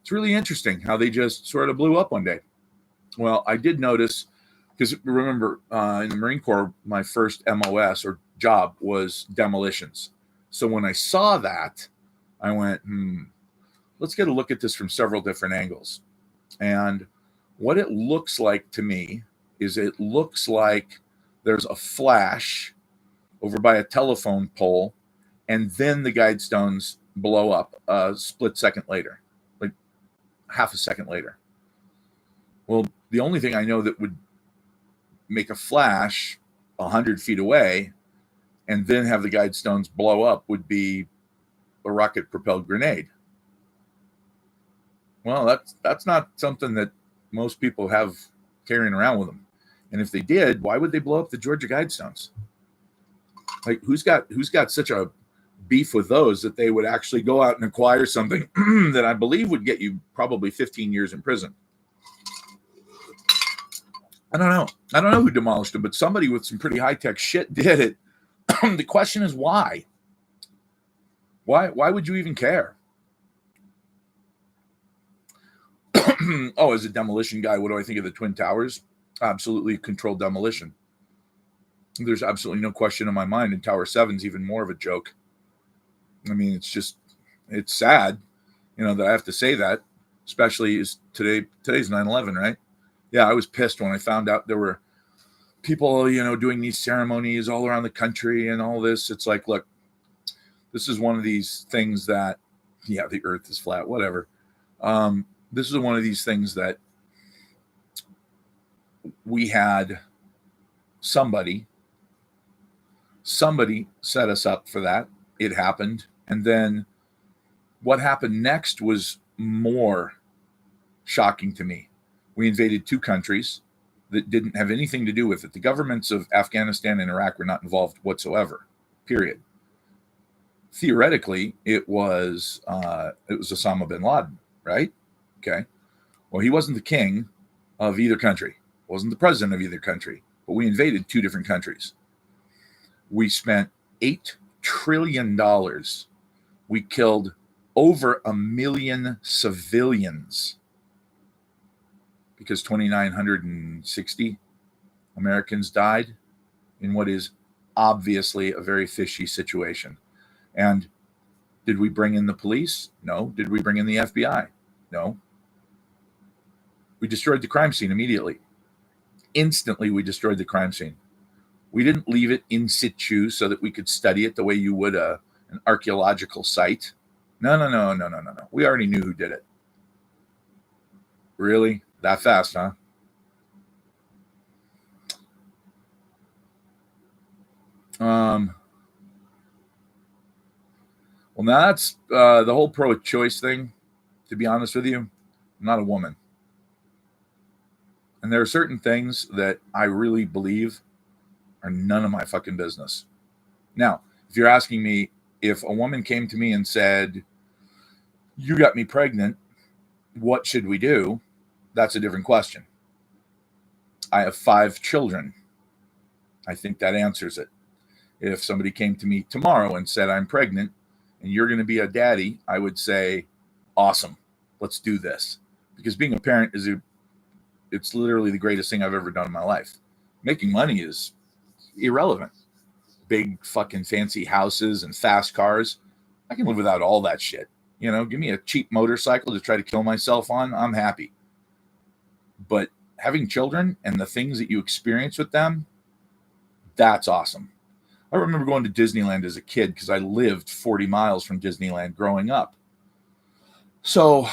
interesting how they just sort of blew up one day. Well, I did notice, because remember, in the Marine Corps, my first MOS or job was demolitions. So when I saw that, I went, let's get a look at this from several different angles. And what it looks like to me is it looks like there's a flash over by a telephone pole, and then the Guidestones blow up a split second later, like half a second later. Well, the only thing I know that would make a flash 100 feet away and then have the Guidestones blow up would be a rocket-propelled grenade. Well, that's not something that most people have carrying around with them. And if they did, why would they blow up the Georgia Guidestones? Like, who's got such a beef with those that they would actually go out and acquire something that I believe would get you probably 15 years in prison? I don't know. I don't know who demolished them, but somebody with some pretty high-tech shit did it. The question is why? Why would you even care? Oh, as a demolition guy, what do I think of the Twin Towers? Absolutely controlled demolition. There's absolutely no question in my mind. And Tower 7's even more of a joke. I mean, it's sad, that I have to say that, especially is today's 9/11, right? Yeah, I was pissed when I found out there were people, doing these ceremonies all around the country and all this. It's like, look, this is one of these things that, yeah, the earth is flat, whatever. This is one of these things that we had somebody set us up for that. It happened. And then what happened next was more shocking to me. We invaded two countries that didn't have anything to do with it. The governments of Afghanistan and Iraq were not involved whatsoever, period. Theoretically, it was Osama bin Laden, right? Okay. Well, he wasn't the king of either country, wasn't the president of either country, but we invaded two different countries. We spent $8 trillion. We killed over 1 million civilians because 2,960 Americans died in what is obviously a very fishy situation. And did we bring in the police? No. Did we bring in the FBI? No. We destroyed the crime scene immediately. Instantly, we destroyed the crime scene. We didn't leave it in situ so that we could study it the way you would an archaeological site. No. We already knew who did it. Really? That fast, huh? Well, now that's the whole pro-choice thing. To be honest with you, I'm not a woman. And there are certain things that I really believe are none of my fucking business. Now, if you're asking me if a woman came to me and said, you got me pregnant, what should we do? That's a different question. I have 5 children. I think that answers it. If somebody came to me tomorrow and said, I'm pregnant and you're going to be a daddy, I would say, awesome, let's do this. Because being a parent it's literally the greatest thing I've ever done in my life. Making money is irrelevant. Big fucking fancy houses and fast cars. I can live without all that shit. Give me a cheap motorcycle to try to kill myself on. I'm happy. But having children and the things that you experience with them, that's awesome. I remember going to Disneyland as a kid because I lived 40 miles from Disneyland growing up. So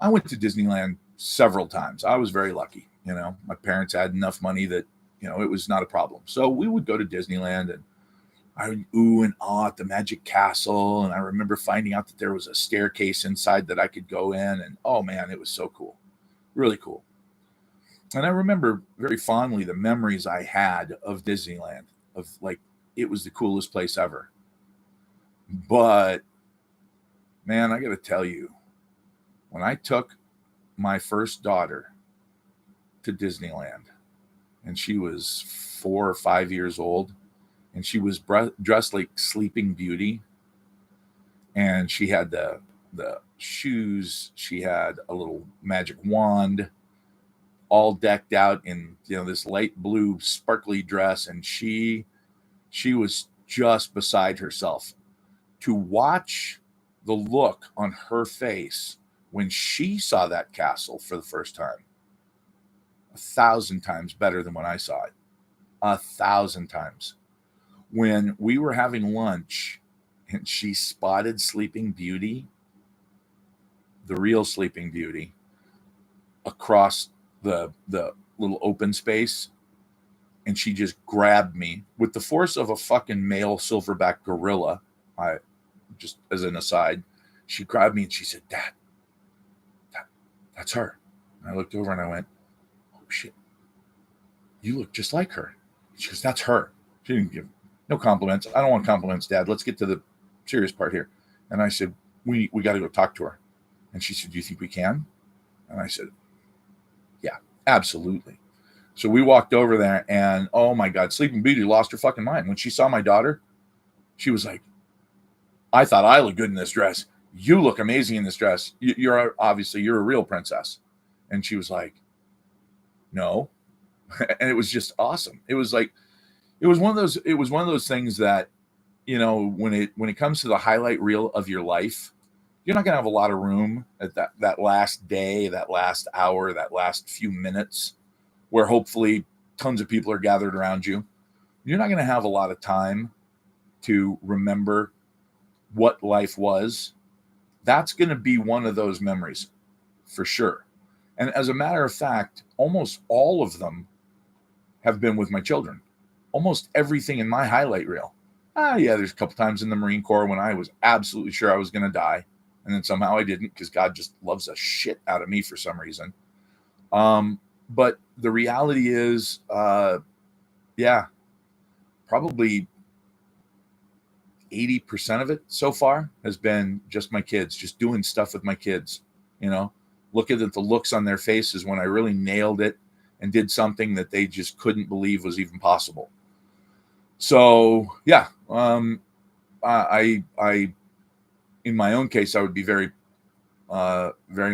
I went to Disneyland several times. I was very lucky. My parents had enough money that, it was not a problem. So we would go to Disneyland and I would ooh and ah at the Magic Castle. And I remember finding out that there was a staircase inside that I could go in. And oh man, it was so cool. Really cool. And I remember very fondly the memories I had of Disneyland, of like, it was the coolest place ever. But man, I got to tell you, when I took my first daughter to Disneyland and she was 4 or 5 years old and she was dressed like Sleeping Beauty and she had the shoes, she had a little magic wand, all decked out in this light blue sparkly dress, and she was just beside herself. To watch the look on her face when she saw that castle for the first time, 1,000 times better than when I saw it. 1,000 times. When we were having lunch and she spotted Sleeping Beauty, the real Sleeping Beauty, across the little open space, and she just grabbed me with the force of a fucking male silverback gorilla. I just, as an aside, she grabbed me and she said, Dad, that's her. And I looked over and I went, oh shit, you look just like her. She goes, that's her. She didn't give no compliments. I don't want compliments, Dad. Let's get to the serious part here. And I said, we got to go talk to her. And she said, do you think we can? And I said, yeah, absolutely. So we walked over there, and oh my God, Sleeping Beauty lost her fucking mind. When she saw my daughter, she was like, I thought I look good in this dress. You look amazing in this dress. You're obviously a real princess. And she was like, no. And it was just awesome. It was one of those things that, you know, when it comes to the highlight reel of your life, you're not going to have a lot of room at that last day, that last hour, that last few minutes where hopefully tons of people are gathered around you. You're not going to have a lot of time to remember what life was. That's going to be one of those memories for sure. And as a matter of fact, almost all of them have been with my children. Almost everything in my highlight reel. Yeah, there's a couple times in the Marine Corps when I was absolutely sure I was going to die. And then somehow I didn't, because God just loves the shit out of me for some reason. But the reality is, probably 80% of it so far has been just my kids, just doing stuff with my kids, you know, looking at the looks on their faces when I really nailed it and did something that they just couldn't believe was even possible. So, yeah, I in my own case, I would be very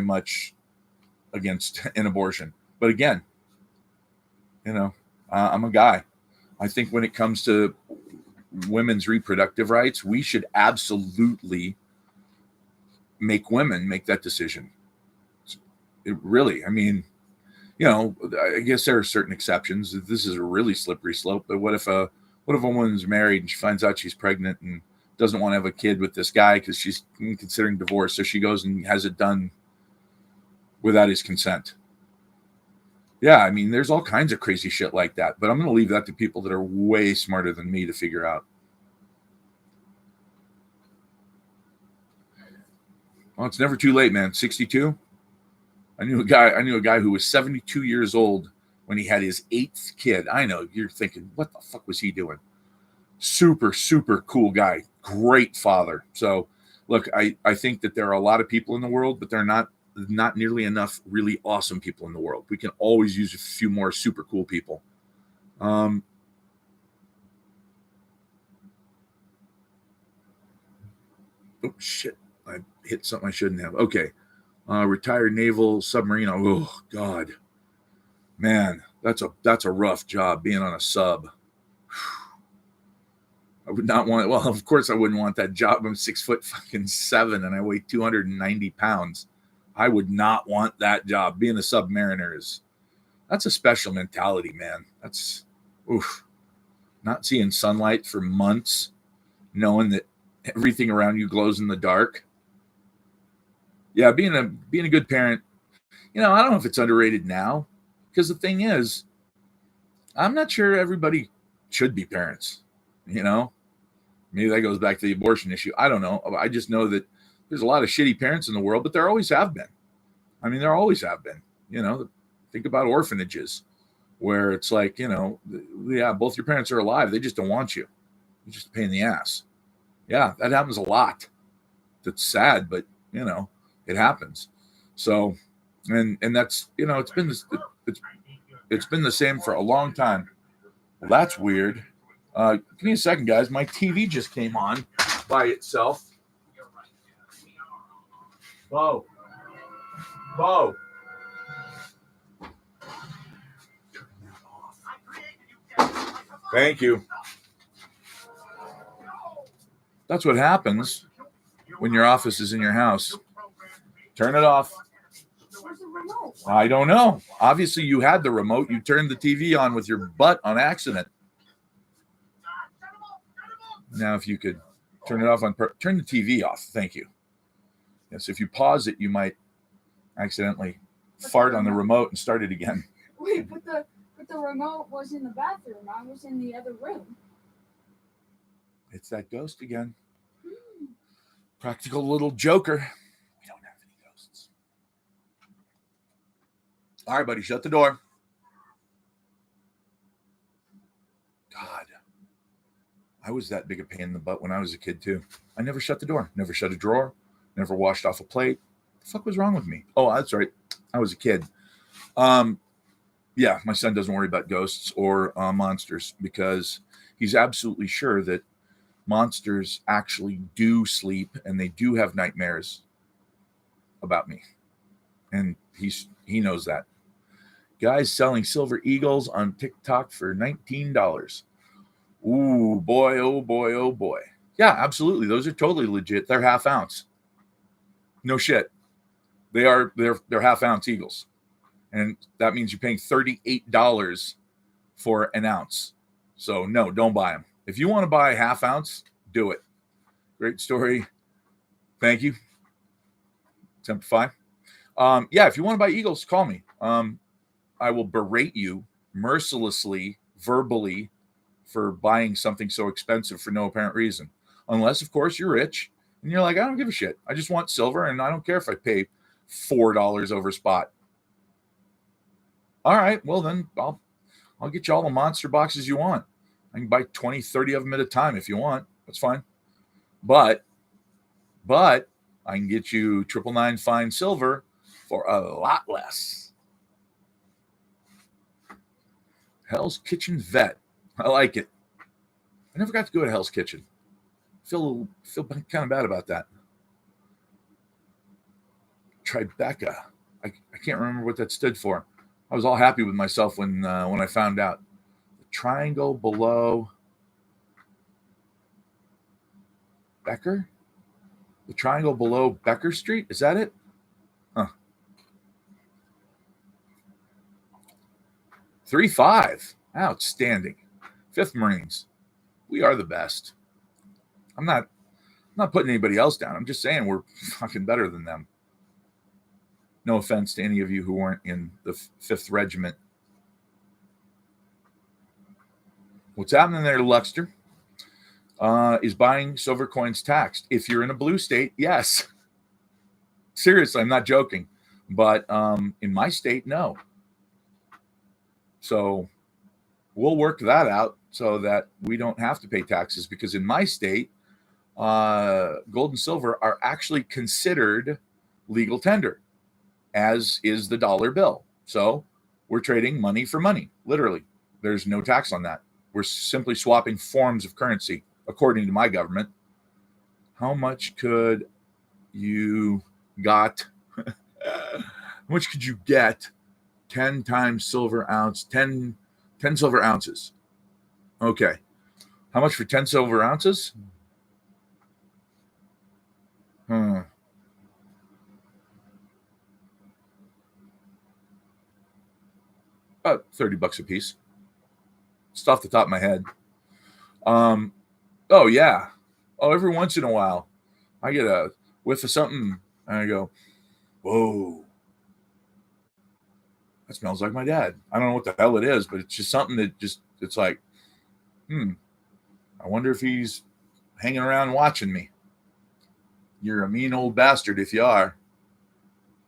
much against an abortion. But again, you know, I'm a guy. I think when it comes to women's reproductive rights, we should absolutely make women make that decision. It really, I mean, you know, I guess there are certain exceptions. This is a really slippery slope. But what if a woman's married and she finds out she's pregnant and doesn't want to have a kid with this guy because she's considering divorce, so she goes and has it done without his consent? Yeah, I mean, there's all kinds of crazy shit like that, but I'm going to leave that to people that are way smarter than me to figure out. Well, it's never too late, man. 62. I knew a guy who was 72 years old when he had his 8th kid. I know you're thinking, what the fuck was he doing? Super, super cool guy. Great father. So look, I think that there are a lot of people in the world, but they're not nearly enough really awesome people in the world. We can always use a few more super cool people. Oh shit, I hit something I shouldn't have. Okay. Retired naval submarine. Oh God, man, that's a rough job being on a sub. I would not want. Well, of course I wouldn't want that job. I'm 6'7" and I weigh 290 pounds. I would not want that job. Being a submariner that's a special mentality, man. That's not seeing sunlight for months, knowing that everything around you glows in the dark. Yeah, being a good parent, you know, I don't know if it's underrated now, because the thing is, I'm not sure everybody should be parents. You know, maybe that goes back to the abortion issue. I don't know. I just know that there's a lot of shitty parents in the world, but there always have been. I mean, there always have been. You know, think about orphanages, where it's like, you know, yeah, both your parents are alive. They just don't want you. You're just a pain in the ass. Yeah, that happens a lot. That's sad, but, you know, it happens. So, and that's, you know, it's been the same for a long time. Well, that's weird. Give me a second, guys. My TV just came on by itself. Bo. Thank you. That's what happens when your office is in your house. Turn it off. I don't know. Obviously, you had the remote. You turned the TV on with your butt on accident. Now, if you could turn it off turn the TV off. Thank you. Yes, if you pause it, you might accidentally fart on the remote and start it again. Wait, but the remote was in the bathroom. I was in the other room. It's that ghost again. Practical little joker. We don't have any ghosts. All right, buddy, shut the door. God, I was that big a pain in the butt when I was a kid too. I never shut the door, never shut a drawer, never washed off a plate. What the fuck was wrong with me? Oh, that's right. I was a kid. Yeah, my son doesn't worry about ghosts or monsters because he's absolutely sure that monsters actually do sleep and they do have nightmares about me, and he knows that. Guys selling silver eagles on TikTok for $19. Ooh, boy, oh boy, oh boy. Yeah, absolutely. Those are totally legit. They're half ounce. No shit. They're half ounce eagles. And that means you're paying $38 for an ounce. So no, don't buy them. If you want to buy a half ounce, do it. Great story. Thank you. Simplify. Yeah, if you want to buy eagles, call me. I will berate you mercilessly, verbally, for buying something so expensive for no apparent reason. Unless, of course, you're rich and you're like, I don't give a shit. I just want silver and I don't care if I pay $4 over spot. All right, well then I'll get you all the monster boxes you want. I can buy 20, 30 of them at a time if you want. That's fine. But I can get you 999 fine silver for a lot less. Hell's Kitchen Vet. I like it. I never got to go to Hell's Kitchen. Feel kind of bad about that. Tribeca. I can't remember what that stood for. I was all happy with myself when I found out. The triangle below Becker? The triangle below Becker Street? Is that it? Huh. 3-5. Outstanding. 5th Marines. We are the best. I'm not putting anybody else down. I'm just saying we're fucking better than them. No offense to any of you who weren't in the 5th Regiment. What's happening there, Luxter? Is buying silver coins taxed? If you're in a blue state, yes. Seriously, I'm not joking. But in my state, no. So we'll work that out so that we don't have to pay taxes, because in my state, gold and silver are actually considered legal tender, as is the dollar bill. So we're trading money for money, literally. There's no tax on that. We're simply swapping forms of currency, according to my government. How much could you got? How much could you get 10 times silver ounce, 10 silver ounces? Okay. How much for 10 silver ounces? About $30 a piece. Just off the top of my head. Oh yeah. Oh, every once in a while, I get a whiff of something and I go, whoa. That smells like my dad. I don't know what the hell it is, but it's just something that it's like, I wonder if he's hanging around watching me. You're a mean old bastard if you are.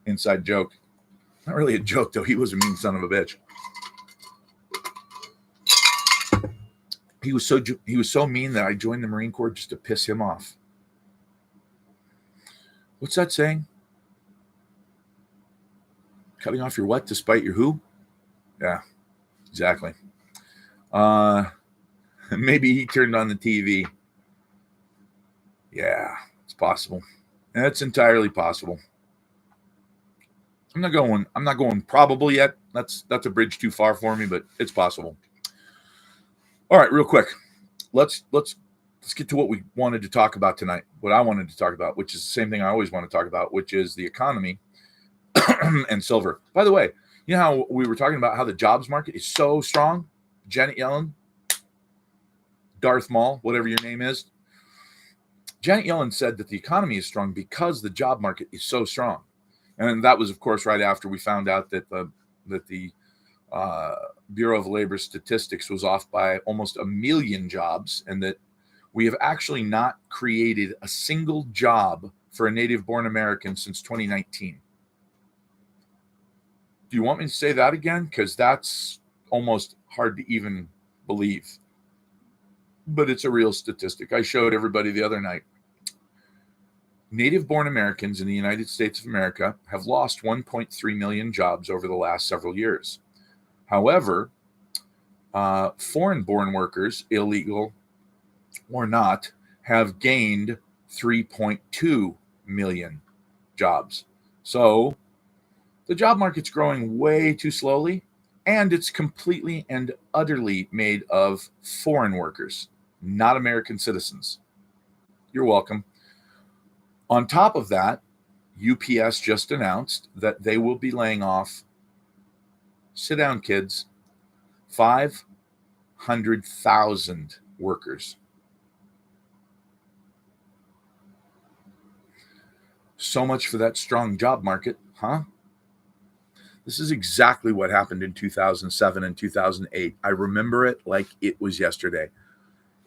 Inside joke. Not really a joke, though. He was a mean son of a bitch. He was so mean that I joined the Marine Corps just to piss him off. What's that saying? Cutting off your what to spite your who? Yeah, exactly. Maybe he turned on the TV. Yeah, it's possible. That's entirely possible. I'm not going probable yet. That's a bridge too far for me, but it's possible. All right, real quick. Let's get to what we wanted to talk about tonight. What I wanted to talk about, which is the same thing I always want to talk about, which is the economy and silver. By the way, you know how we were talking about how the jobs market is so strong? Janet Yellen, Darth Maul, whatever your name is. Janet Yellen said that the economy is strong because the job market is so strong. And that was, of course, right after we found out that the Bureau of Labor Statistics was off by almost 1 million jobs, and that we have actually not created a single job for a native-born American since 2019. Do you want me to say that again? Because that's almost hard to even believe. But it's a real statistic. I showed everybody the other night. Native-born Americans in the United States of America have lost 1.3 million jobs over the last several years. However, foreign-born workers, illegal or not, have gained 3.2 million jobs. So the job market's growing way too slowly, and it's completely and utterly made of foreign workers, not American citizens. You're welcome. On top of that, UPS just announced that they will be laying off, sit down, kids, 500,000 workers. So much for that strong job market, huh? This is exactly what happened in 2007 and 2008. I remember it like it was yesterday.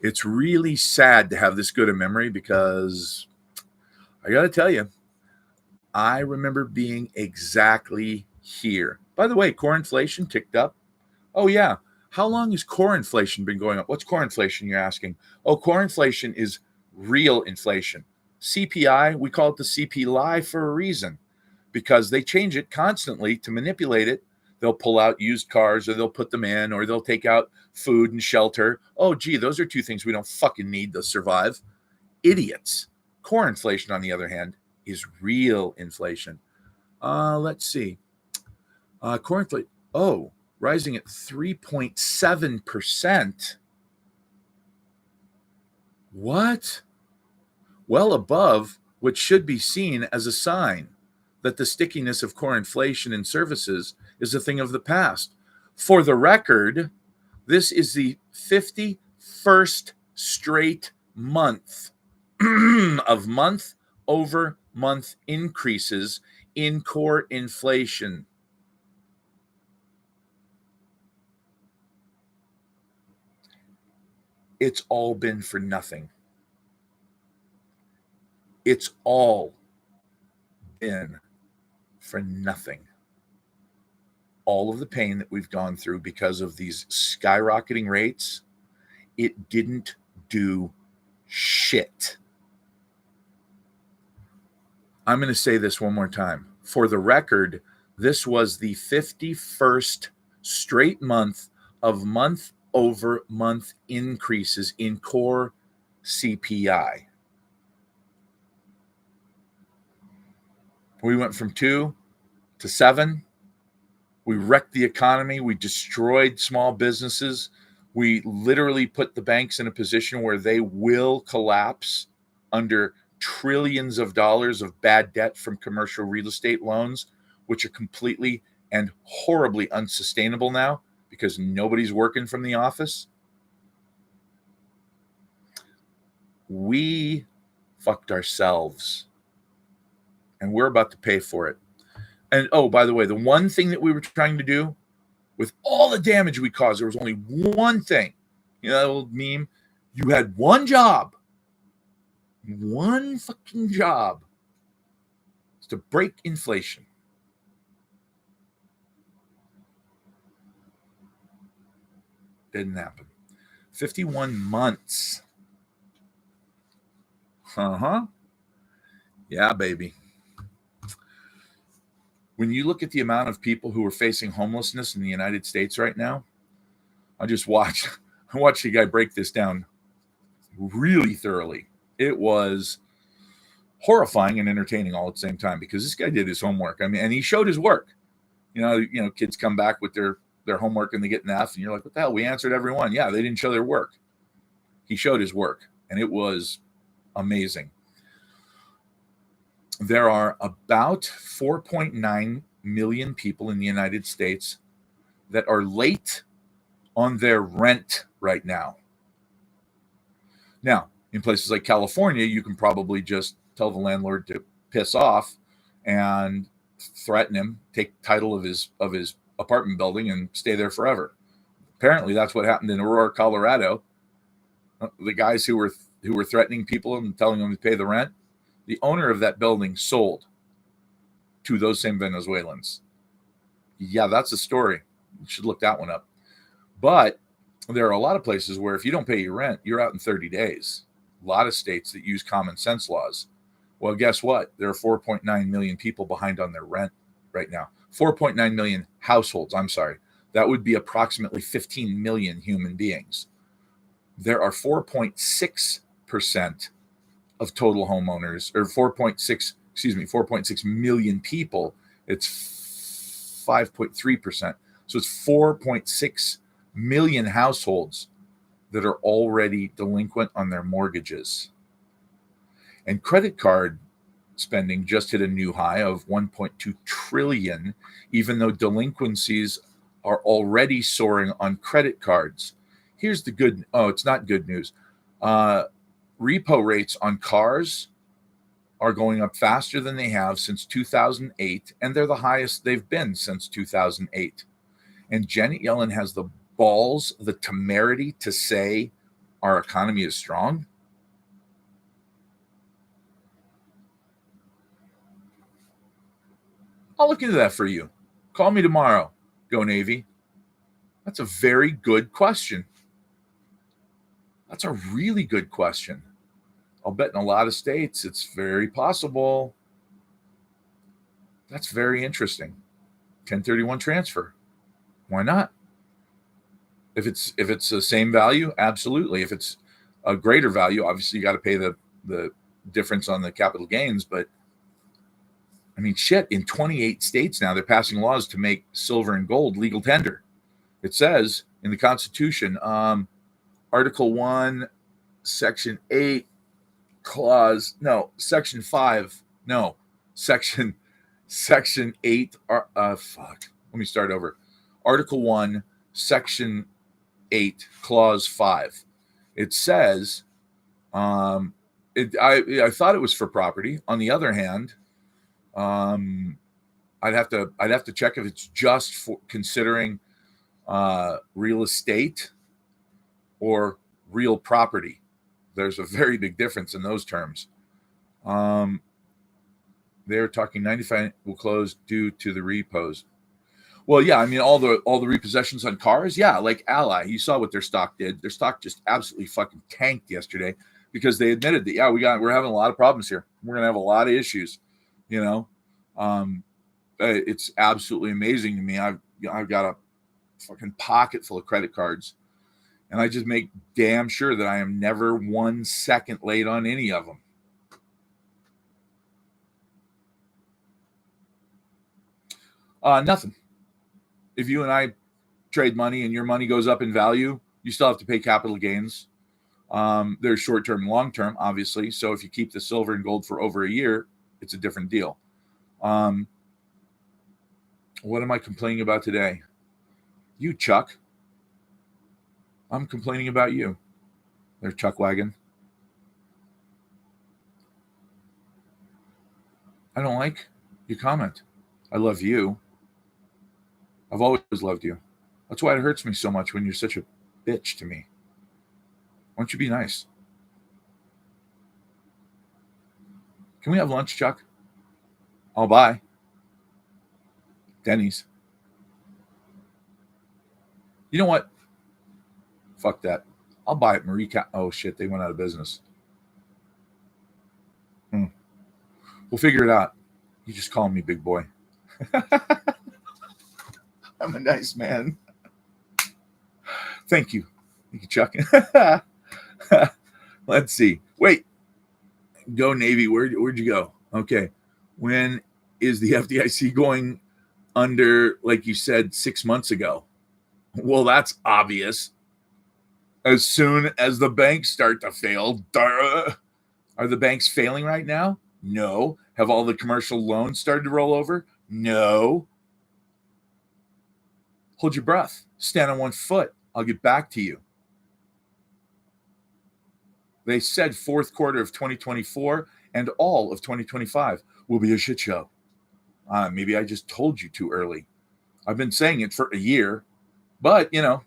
It's really sad to have this good a memory because I got to tell you, I remember being exactly here. By the way, core inflation ticked up. Oh, yeah. How long has core inflation been going up? What's core inflation, you're asking? Oh, core inflation is real inflation. CPI, we call it the CPI for a reason, because they change it constantly to manipulate it. They'll pull out used cars, or they'll put them in, or they'll take out food and shelter. Oh, gee, those are two things we don't fucking need to survive. Idiots. Core inflation, on the other hand, is real inflation. Let's see. Core inflation. Oh, rising at 3.7%. What? Well above what should be seen as a sign that the stickiness of core inflation in services is a thing of the past. For the record, this is the 51st straight month of month-over-month increases in core inflation. It's all been for nothing. It's all been for nothing. All of the pain that we've gone through because of these skyrocketing rates, it didn't do shit. I'm going to say this one more time. For the record, this was the 51st straight month of month-over-month increases in core CPI. We went from 2 to 7. We wrecked the economy. We destroyed small businesses. We literally put the banks in a position where they will collapse under trillions of dollars of bad debt from commercial real estate loans, which are completely and horribly unsustainable now because nobody's working from the office. We fucked ourselves, and we're about to pay for it. And oh, by the way, the one thing that we were trying to do with all the damage we caused, there was only one thing. You know that old meme? You had one job. One fucking job. It's to break inflation. Didn't happen. 51 months. Uh-huh. Yeah, baby. When you look at the amount of people who are facing homelessness in the United States right now, I watched the guy break this down really thoroughly. It was horrifying and entertaining all at the same time because this guy did his homework. I mean, and he showed his work. You know, kids come back with their homework and they get an F, and you're like, what the hell? We answered every one. Yeah, they didn't show their work. He showed his work, and it was amazing. There are about 4.9 million people in the United States that are late on their rent right now. Now, in places like California, you can probably just tell the landlord to piss off and threaten him, take title of his apartment building, and stay there forever. Apparently, that's what happened in Aurora, Colorado. The guys who were threatening people and telling them to pay the rent, the owner of that building sold to those same Venezuelans. Yeah, that's a story. You should look that one up. But there are a lot of places where if you don't pay your rent, you're out in 30 days. A lot of states that use common sense laws. Well, guess what? There are 4.9 million people behind on their rent right now. 4.9 million households. I'm sorry. That would be approximately 15 million human beings. There are 4.6% of total homeowners, or 4.6 million people. It's 5.3%. So it's 4.6 million households that are already delinquent on their mortgages. And credit card spending just hit a new high of 1.2 trillion, even though delinquencies are already soaring on credit cards. Here's the good, it's not good news. Repo rates on cars are going up faster than they have since 2008, and they're the highest they've been since 2008. And Janet Yellen has the balls, the temerity to say our economy is strong. I'll look into that for you. Call me tomorrow. Go Navy. That's a very good question. That's a really good question. I'll bet in a lot of states it's very possible. That's very interesting. 1031 transfer. Why not? If it's the same value, absolutely. If it's a greater value, obviously you got to pay the difference on the capital gains. But I mean, shit, in 28 states now, they're passing laws to make silver and gold legal tender. It says in the Constitution, Article 1, Section 8, Section 5, Section 8, let me start over. Article 1, Section 8, Clause 5. It says, I thought it was for property. On the other hand, I'd have to check if it's just for considering real estate or real property. There's a very big difference in those terms. They're talking 95 will close due to the repos. Well, yeah, I mean all the repossessions on cars, yeah, like Ally. You saw what their stock did. Their stock just absolutely fucking tanked yesterday because they admitted that we're having a lot of problems here. We're gonna have a lot of issues. You know, it's absolutely amazing to me. I've got a fucking pocket full of credit cards, and I just make damn sure that I am never 1 second late on any of them. Nothing. If you and I trade money and your money goes up in value, you still have to pay capital gains. There's short-term, long-term, obviously. So if you keep the silver and gold for over a year, it's a different deal. What am I complaining about today? You, Chuck. I'm complaining about you. There's Chuck Wagon. I don't like your comment. I love you. I've always loved you. That's why it hurts me so much when you're such a bitch to me. Why don't you be nice? Can we have lunch, Chuck? I'll buy. Denny's. You know what? Fuck that. I'll buy it. Oh, shit. They went out of business. We'll figure it out. You just call me big boy. I'm a nice man. Thank you. Thank you, Chuck. Let's see. Wait. Go Navy. Where'd you go? Okay. When is the FDIC going under, like you said, 6 months ago? Well, that's obvious. As soon as the banks start to fail. Duh. Are the banks failing right now? No. Have all the commercial loans started to roll over? No. Hold your breath. Stand on one foot. I'll get back to you. They said fourth quarter of 2024 and all of 2025 will be a shit show. Maybe I just told you too early. I've been saying it for a year, but, it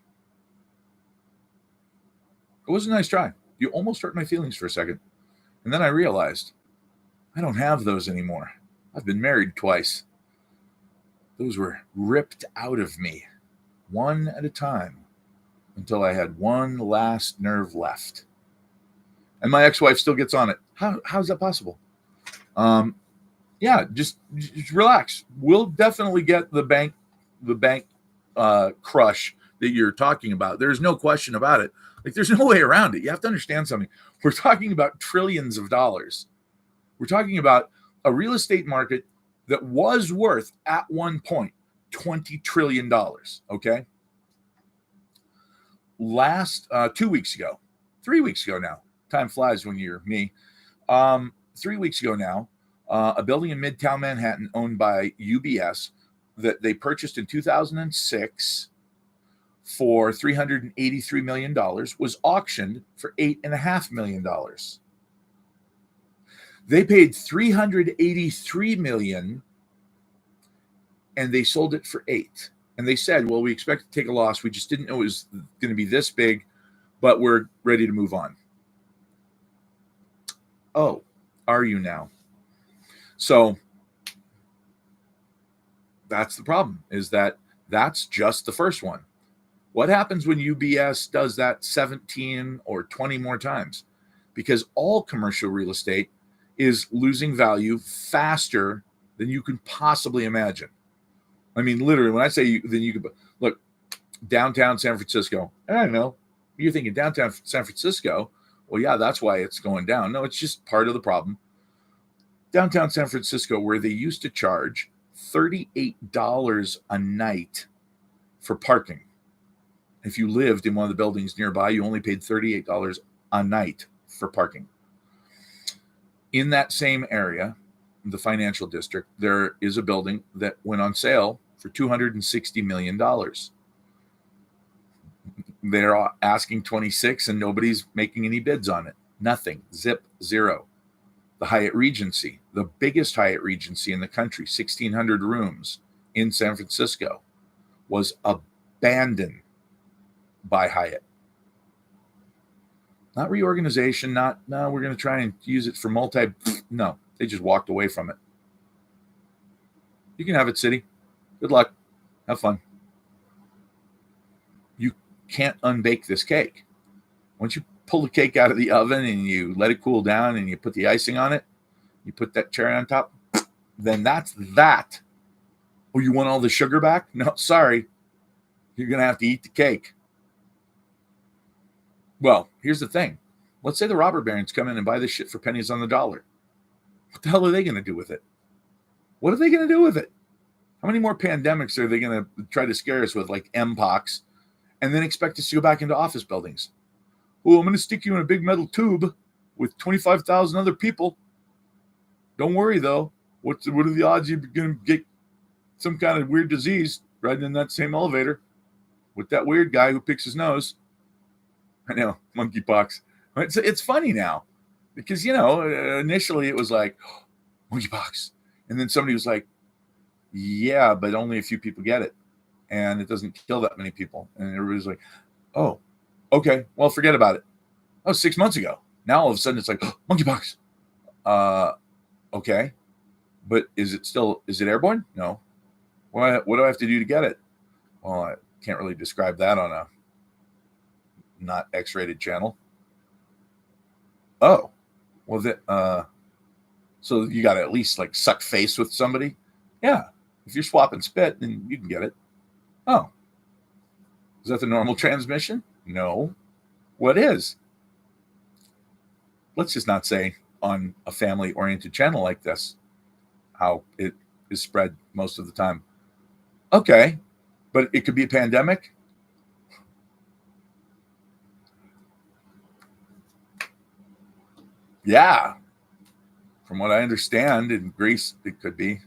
was a nice try. You almost hurt my feelings for a second. And then I realized I don't have those anymore. I've been married twice. Those were ripped out of me, one at a time, until I had one last nerve left. And my ex-wife still gets on it. How's that possible? Yeah, just relax. We'll definitely get the bank crush that you're talking about. There's no question about it. Like, there's no way around it. You have to understand something. We're talking about trillions of dollars. We're talking about a real estate market that was worth at one point $20 trillion. Okay. Last 2 weeks ago, 3 weeks ago now, time flies when you're me. 3 weeks ago now, a building in Midtown Manhattan owned by UBS that they purchased in 2006 for $383 million was auctioned for $8.5 million. They paid $383 million and they sold it for $8 million. And they said, well, we expect to take a loss. We just didn't know it was going to be this big, but we're ready to move on. Oh, are you now? So that's the problem, is that that's just the first one. What happens when UBS does that 17 or 20 more times? Because all commercial real estate is losing value faster than you can possibly imagine. I mean, literally, when I say then you could look downtown San Francisco. I don't know. You're thinking downtown San Francisco. Well, yeah, that's why it's going down. No, it's just part of the problem. Downtown San Francisco, where they used to charge $38 a night for parking. If you lived in one of the buildings nearby, you only paid $38 a night for parking. In that same area, the financial district, there is a building that went on sale for $260 million. They're asking 26 and nobody's making any bids on it. Nothing. Zip. Zero. The Hyatt Regency, the biggest Hyatt Regency in the country, 1,600 rooms in San Francisco, was abandoned by Hyatt. Not reorganization, no, we're going to try and use it for no, they just walked away from it. You can have it, city. Good luck. Have fun. You can't unbake this cake. Once you pull the cake out of the oven and you let it cool down and you put the icing on it, you put that cherry on top, then that's that. Oh, you want all the sugar back? No, sorry. You're going to have to eat the cake. Well, here's the thing. Let's say the robber barons come in and buy this shit for pennies on the dollar. What the hell are they going to do with it? What are they going to do with it? How many more pandemics are they going to try to scare us with, like Mpox, and then expect us to go back into office buildings? Oh, I'm going to stick you in a big metal tube with 25,000 other people. Don't worry, though. What are the odds you're going to get some kind of weird disease riding in that same elevator with that weird guy who picks his nose? I know, monkeypox. It's funny now because, initially it was like, oh, monkeypox. And then somebody was like, yeah, but only a few people get it. And it doesn't kill that many people. And everybody's like, oh, okay, well, forget about it. That was 6 months ago. Now all of a sudden it's like, oh, monkeypox. Okay. But is it airborne? No. What do I have to do to get it? Well, I can't really describe that on a not X-rated channel. Oh, well, so you got to at least like suck face with somebody. Yeah. If you're swapping spit, then you can get it. Oh, is that the normal transmission? No. What is? Let's just not say on a family-oriented channel like this how it is spread most of the time. Okay, but it could be a pandemic. Yeah, from what I understand, in Greece, it could be.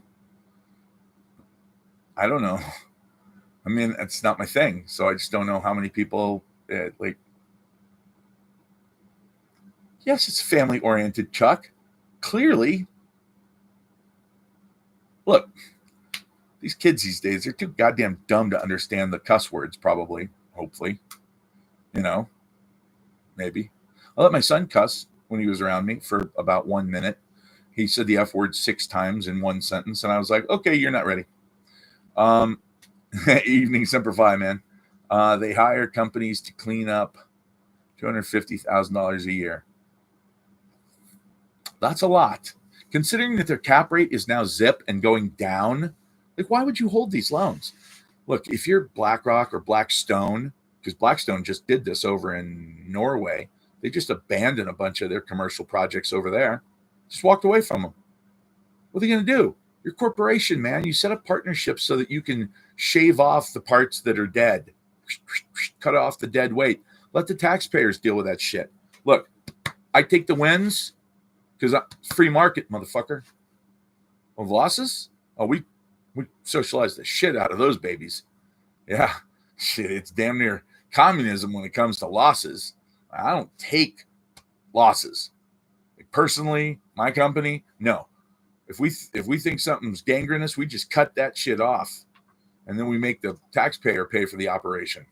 I don't know. I mean, it's not my thing, so I just don't know how many people Yes, it's family-oriented, Chuck. Clearly. Look, these kids these days, they're too goddamn dumb to understand the cuss words, probably, hopefully. Maybe. I let my son cuss when he was around me for about 1 minute. He said the F word 6 times in one sentence, and I was like, okay, you're not ready. Evening Semper Fi, man. They hire companies to clean up $250,000 a year. That's a lot. Considering that their cap rate is now zip and going down, like, why would you hold these loans? Look, if you're BlackRock or Blackstone, because Blackstone just did this over in Norway, they just abandoned a bunch of their commercial projects over there, just walked away from them. What are they going to do? Your corporation, man. You set up partnerships so that you can shave off the parts that are dead, cut off the dead weight. Let the taxpayers deal with that shit. Look, I take the wins because free market, motherfucker. Of losses? Oh, we socialize the shit out of those babies. Yeah, shit, it's damn near communism when it comes to losses. I don't take losses. Like personally, my company, no. If we think something's gangrenous, we just cut that shit off, and then we make the taxpayer pay for the operation.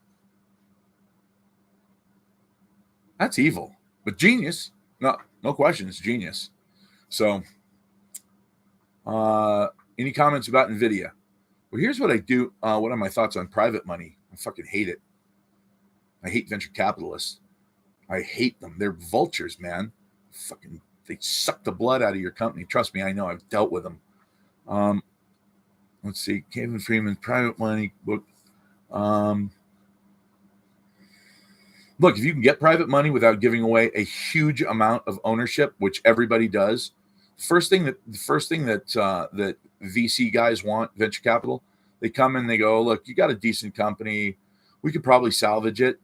That's evil, but genius. No question, it's genius. So, any comments about NVIDIA? Well, here's what I do. What are my thoughts on private money? I fucking hate it. I hate venture capitalists. I hate them. They're vultures, man. Fucking, they suck the blood out of your company. Trust me, I know. I've dealt with them. Let's see. Kevin Freeman's private money book. Look, if you can get private money without giving away a huge amount of ownership, which everybody does, the first thing that that VC guys want, venture capital, they come in, they go, look, you got a decent company, we could probably salvage it.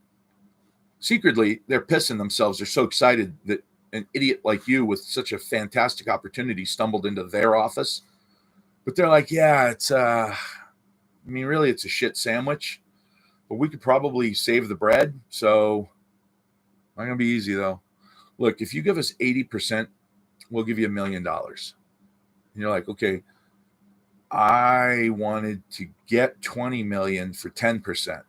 Secretly, they're pissing themselves. They're so excited that an idiot like you with such a fantastic opportunity stumbled into their office. But they're like, yeah, it's really it's a shit sandwich, but we could probably save the bread. So not gonna be easy though. Look, if you give us 80%, we'll give you $1 million. And you're like, okay, I wanted to get 20 million for 10%. And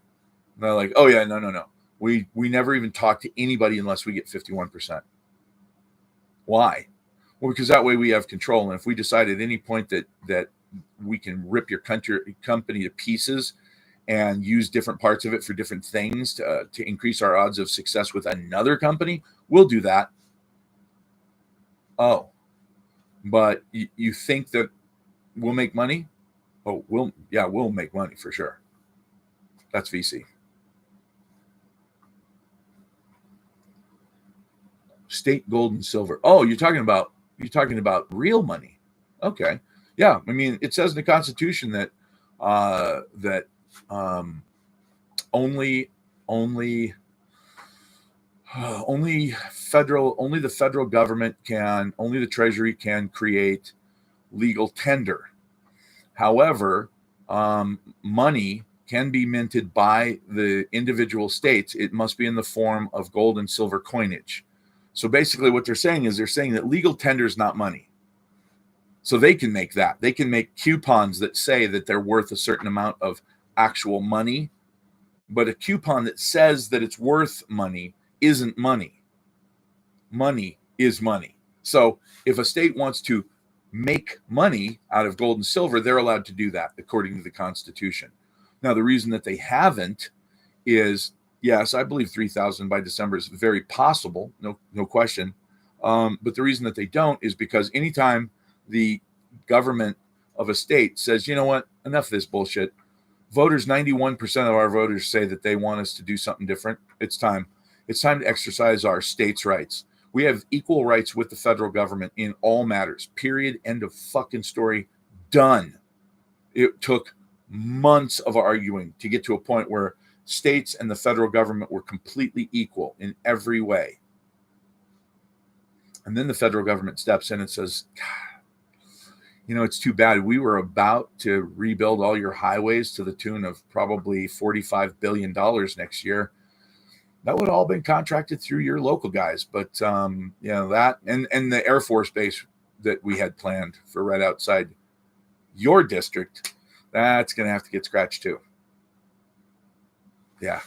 they're like, oh yeah, no. We never even talk to anybody unless we get 51%. Why? Well, because that way we have control. And if we decide at any point that we can rip your company to pieces and use different parts of it for different things to increase our odds of success with another company, we'll do that. Oh, but you think that we'll make money? Oh, we'll make money for sure. That's VC. State gold and silver. Oh, you're talking about real money. Okay. Yeah. I mean, it says in the Constitution that only the federal government only the Treasury can create legal tender. However, money can be minted by the individual states. It must be in the form of gold and silver coinage. So basically what they're saying that legal tender is not money. So they can make that. They can make coupons that say that they're worth a certain amount of actual money, but a coupon that says that it's worth money isn't money. Money is money. So if a state wants to make money out of gold and silver, they're allowed to do that according to the Constitution. Now, the reason that they haven't is, yes, I believe 3,000 by December is very possible, no question. But the reason that they don't is because anytime the government of a state says, you know what, enough of this bullshit. Voters, 91% of our voters say that they want us to do something different. It's time. It's time to exercise our states' rights. We have equal rights with the federal government in all matters. Period. End of fucking story. Done. It took months of arguing to get to a point where states and the federal government were completely equal in every way. And then the federal government steps in and says, God, it's too bad. We were about to rebuild all your highways to the tune of probably $45 billion next year. That would have all been contracted through your local guys. But, that and the Air Force Base that we had planned for right outside your district, that's going to have to get scratched too. Yeah.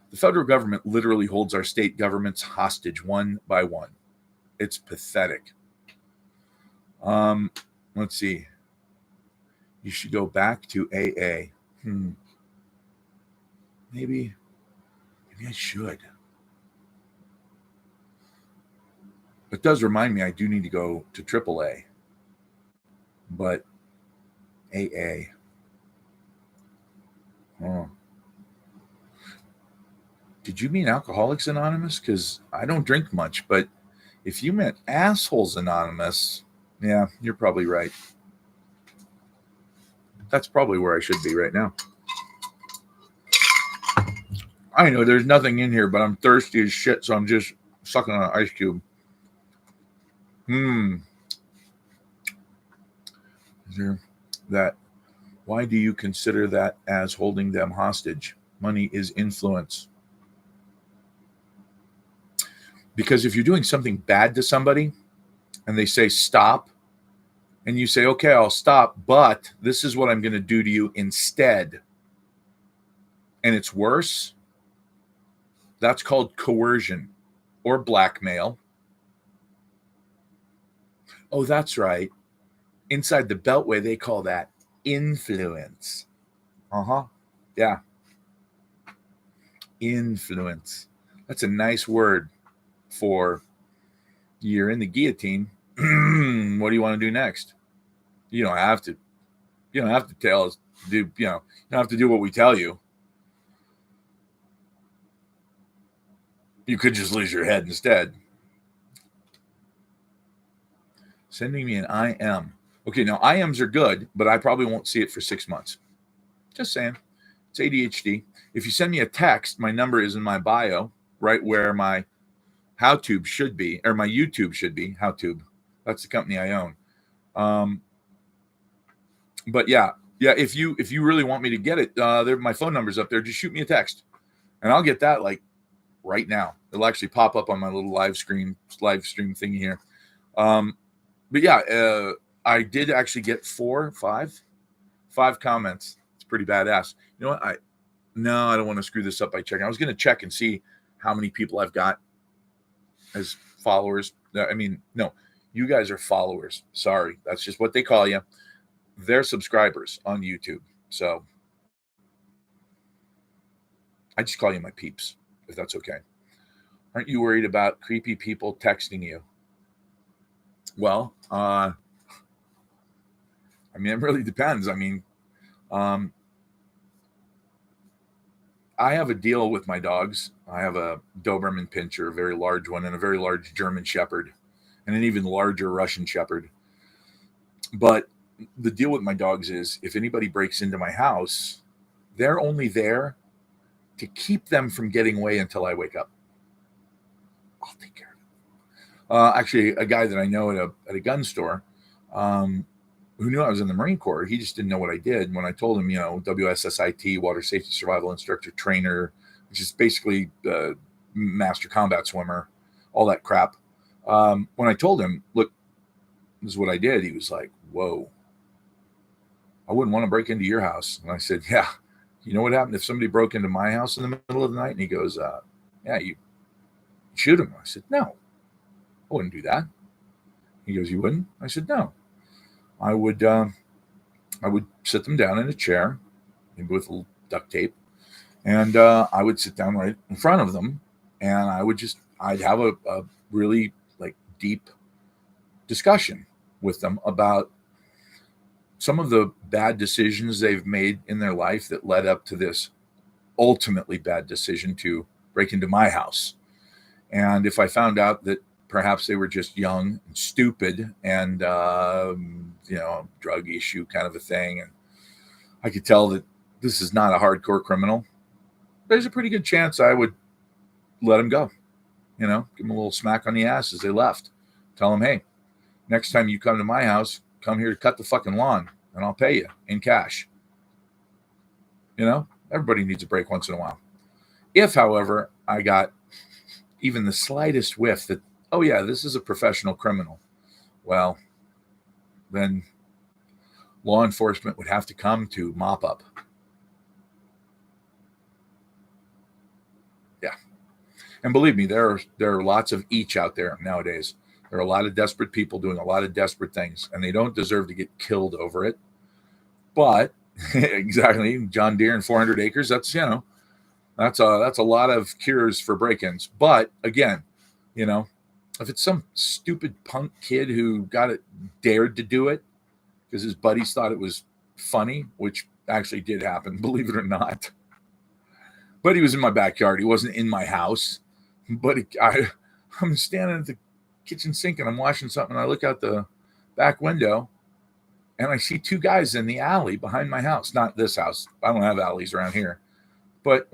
The federal government literally holds our state governments hostage one by one. It's pathetic. Let's see. You should go back to AA. Maybe I should. It does remind me I do need to go to AAA. But AA. Oh. Did you mean Alcoholics Anonymous? Because I don't drink much, but if you meant Assholes Anonymous, yeah, you're probably right. That's probably where I should be right now. I know there's nothing in here, but I'm thirsty as shit, so I'm just sucking on an ice cube. Is there that? Why do you consider that as holding them hostage? Money is influence. Because if you're doing something bad to somebody and they say stop, and you say, okay, I'll stop, but this is what I'm going to do to you instead, and it's worse, that's called coercion or blackmail. Oh, that's right. Inside the Beltway, they call that influence. Yeah. Influence. That's a nice word for you're in the guillotine. What do you want to do next? You don't have to. You don't have to tell us to do. You don't have to do what we tell you. You could just lose your head instead. Sending me an IM. Okay, now IMs are good, but I probably won't see it for 6 months. Just saying. It's ADHD. If you send me a text, my number is in my bio, right where my HowTube should be, or my YouTube should be. HowTube. That's the company I own. But yeah. If you really want me to get it, my phone number's up there. Just shoot me a text, and I'll get that like right now. It'll actually pop up on my little live stream thingy here. But yeah, I did actually get five comments. It's pretty badass. You know what? I don't want to screw this up by checking. I was going to check and see how many people I've got as followers. I mean, no, you guys are followers. Sorry. That's just what they call you. They're subscribers on YouTube. So I just call you my peeps, if that's okay. Aren't you worried about creepy people texting you? Well, I mean, it really depends. I mean, I have a deal with my dogs. I have a Doberman Pinscher, a very large one, and a very large German Shepherd, and an even larger Russian Shepherd. But the deal with my dogs is if anybody breaks into my house, they're only there to keep them from getting away until I wake up. I'll take care of it. Actually, a guy that I know at a gun store, who knew I was in the Marine Corps, he just didn't know what I did. When I told him, WSSIT, Water Safety Survival Instructor Trainer, which is basically master combat swimmer, all that crap. When I told him, look, this is what I did, he was like, whoa, I wouldn't want to break into your house. And I said, yeah, you know what happened if somebody broke into my house in the middle of the night? And he goes, yeah, you shoot him. I said, no, I wouldn't do that. He goes, you wouldn't? I said, no. I would sit them down in a chair, maybe with a little duct tape, and I would sit down right in front of them, and I'd have a really like deep discussion with them about some of the bad decisions they've made in their life that led up to this ultimately bad decision to break into my house. And if I found out that perhaps they were just young and stupid and, drug issue kind of a thing, and I could tell that this is not a hardcore criminal, there's a pretty good chance I would let them go. Give them a little smack on the ass as they left. Tell them, hey, next time you come to my house, come here to cut the fucking lawn, and I'll pay you in cash. Everybody needs a break once in a while. If, however, I got even the slightest whiff that, oh yeah, this is a professional criminal, well, then law enforcement would have to come to mop up. Yeah. And believe me, there are lots of each out there nowadays. There are a lot of desperate people doing a lot of desperate things, and they don't deserve to get killed over it. But exactly, John Deere and 400 acres, that's a lot of cures for break-ins. But again, if it's some stupid punk kid who got it, dared to do it because his buddies thought it was funny, which actually did happen, believe it or not. But he was in my backyard. He wasn't in my house. But I'm standing at the kitchen sink and I'm washing something. And I look out the back window and I see two guys in the alley behind my house. Not this house. I don't have alleys around here. But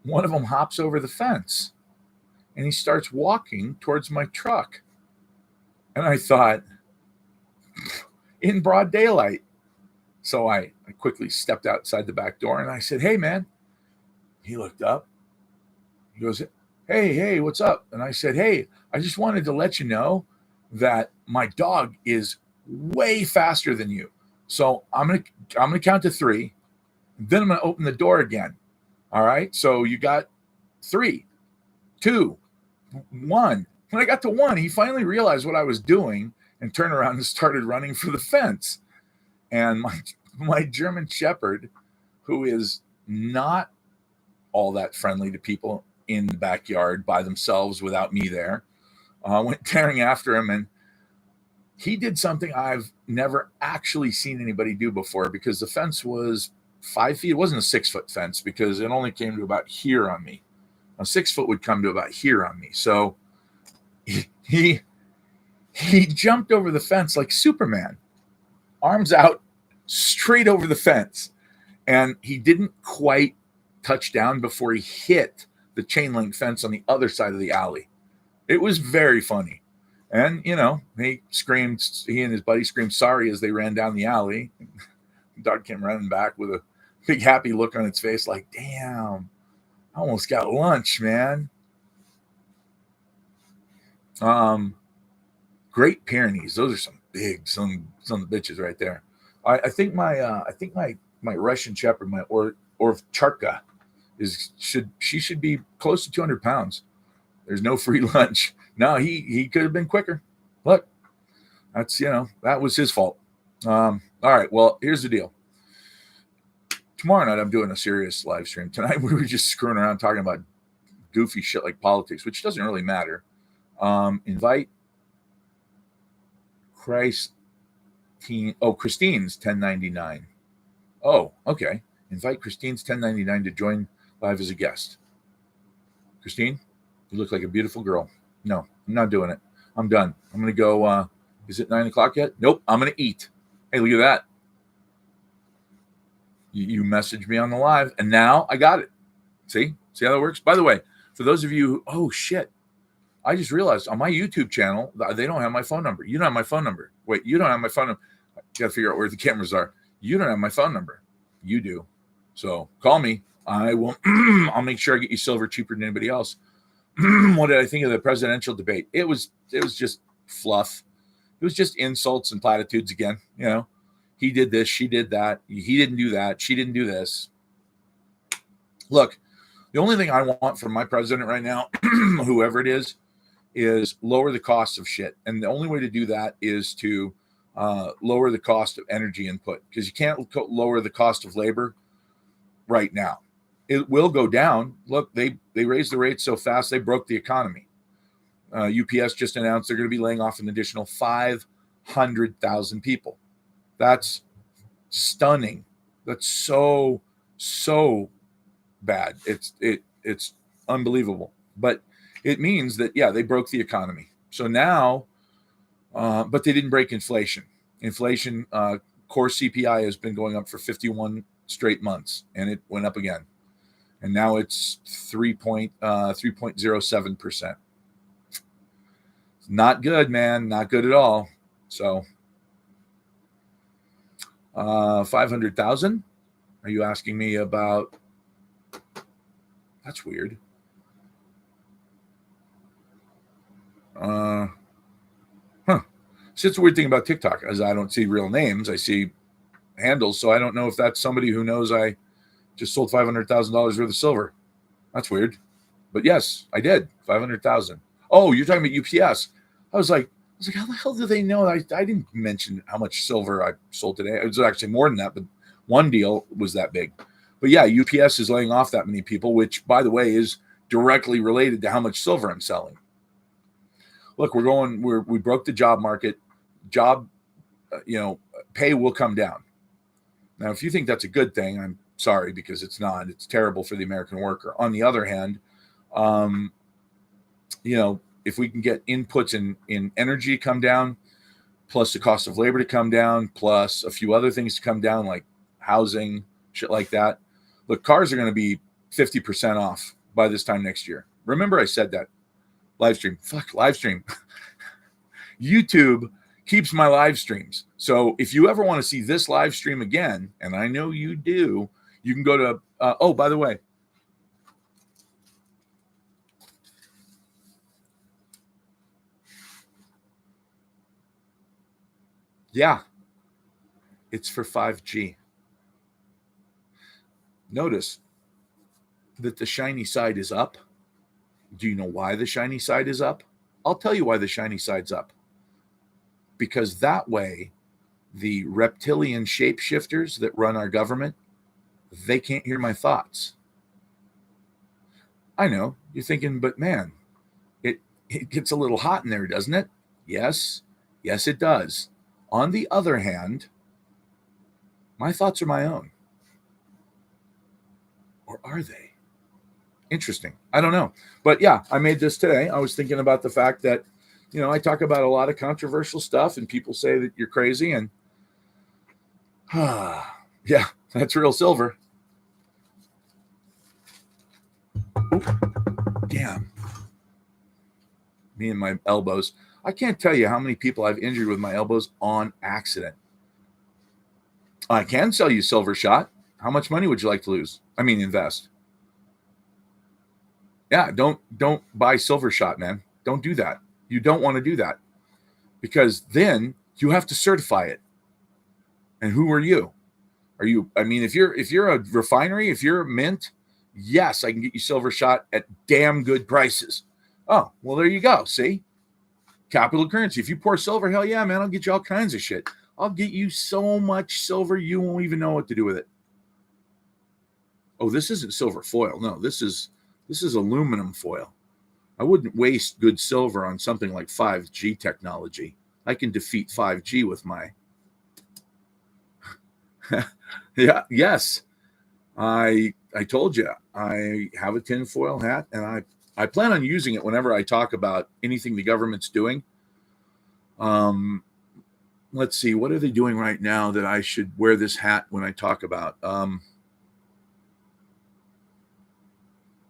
one of them hops over the fence and he starts walking towards my truck. And I thought, in broad daylight. So I quickly stepped outside the back door and I said, "Hey, man." He looked up. He goes, hey, what's up? And I said, "Hey, I just wanted to let you know that my dog is way faster than you. So I'm gonna count to 3. Then I'm gonna open the door again. All right. So you got 3, 2, 1. When I got to 1, he finally realized what I was doing and turned around and started running for the fence. And my German Shepherd, who is not all that friendly to people in the backyard by themselves without me there, went tearing after him. And he did something I've never actually seen anybody do before, because the fence was 5 feet. It wasn't a 6-foot fence because it only came to about here on me. A 6-foot would come to about here on me. So he jumped over the fence like Superman, arms out, straight over the fence. And he didn't quite touch down before he hit the chain link fence on the other side of the alley. It was very funny. And, he and his buddy screamed sorry as they ran down the alley. The dog came running back with a big happy look on its face, like, damn, I almost got lunch, man. Great Pyrenees. Those are some big, some of the bitches right there. I think my Russian Shepherd, my Orvcharka, should be close to 200 pounds. There's no free lunch. No, he could have been quicker. Look, that's, that was his fault. All right. Well, here's the deal. Tomorrow night, I'm doing a serious live stream. Tonight, we were just screwing around talking about goofy shit like politics, which doesn't really matter. Invite Christine's 1099. Oh, okay. Invite Christine's 1099 to join live as a guest. Christine, you look like a beautiful girl. No, I'm not doing it. I'm done. I'm going to go. Is it 9 o'clock yet? Nope. I'm going to eat. Hey, look at that. You messaged me on the live, and now I got it. See how that works? By the way, for those of you who, oh, shit. I just realized on my YouTube channel, they don't have my phone number. You don't have my phone number. Wait, you don't have my phone number. I got to figure out where the cameras are. You don't have my phone number. You do. So call me. I will. I'll make sure I get you silver cheaper than anybody else. What did I think of the presidential debate? It was just fluff. It was just insults and platitudes again. He did this, she did that. He didn't do that. She didn't do this. Look, the only thing I want from my president right now, whoever it is lower the cost of shit. And the only way to do that is to lower the cost of energy input, because you can't lower the cost of labor right now. It will go down. Look, they raised the rates so fast, they broke the economy. UPS just announced they're going to be laying off an additional 500,000 people. That's stunning. That's so bad. It's unbelievable. But it means that, yeah, they broke the economy. So now, but they didn't break inflation. Inflation, core CPI has been going up for 51 straight months, and it went up again. And now it's 3.07%. Not good, man. Not good at all. So 500,000? Are you asking me about? That's weird. See, it's a weird thing about TikTok, as I don't see real names. I see handles, so I don't know if that's somebody who knows I just sold $500,000 worth of silver. That's weird. But yes, I did. 500,000. Oh, you're talking about UPS. I was like, how the hell do they know? I didn't mention how much silver I sold today. It was actually more than that, but one deal was that big. But yeah, UPS is laying off that many people, which, by the way, is directly related to how much silver I'm selling. Look, we broke the job market. Pay will come down. Now, if you think that's a good thing, I'm sorry, because it's not. It's terrible for the American worker. On the other hand, if we can get inputs in energy come down, plus the cost of labor to come down, plus a few other things to come down, like housing, shit like that. Look, cars are going to be 50% off by this time next year. Remember I said that. Live stream. Fuck, live stream. YouTube keeps my live streams. So if you ever want to see this live stream again, and I know you do, you can go to, oh, by the way, yeah, it's for 5G. Notice that the shiny side is up. Do you know why the shiny side is up? I'll tell you why the shiny side's up. Because that way, the reptilian shapeshifters that run our government, they can't hear my thoughts. I know, you're thinking, but man, it gets a little hot in there, doesn't it? Yes, it does. On the other hand, my thoughts are my own. Or are they? Interesting. I don't know. But yeah, I made this today. I was thinking about the fact that, I talk about a lot of controversial stuff and people say that you're crazy, and yeah, that's real silver. Damn. Me and my elbows. I can't tell you how many people I've injured with my elbows on accident. I can sell you silver shot. How much money would you like to lose? I mean, invest. Yeah, don't buy silver shot, man. Don't do that. You don't want to do that, because then you have to certify it. And who are you? Are you? I mean, if you're a refinery, if you're a mint, yes, I can get you silver shot at damn good prices. Oh, well, there you go. See, capital currency. If you pour silver, hell yeah, man, I'll get you all kinds of shit. I'll get you so much silver you won't even know what to do with it. Oh, this isn't silver foil. No, this is aluminum foil. I wouldn't waste good silver on something like 5G technology. I can defeat 5G with my yeah, yes. I told you I have a tinfoil hat, and I plan on using it whenever I talk about anything the government's doing. Let's see, what are they doing right now that I should wear this hat when I talk about?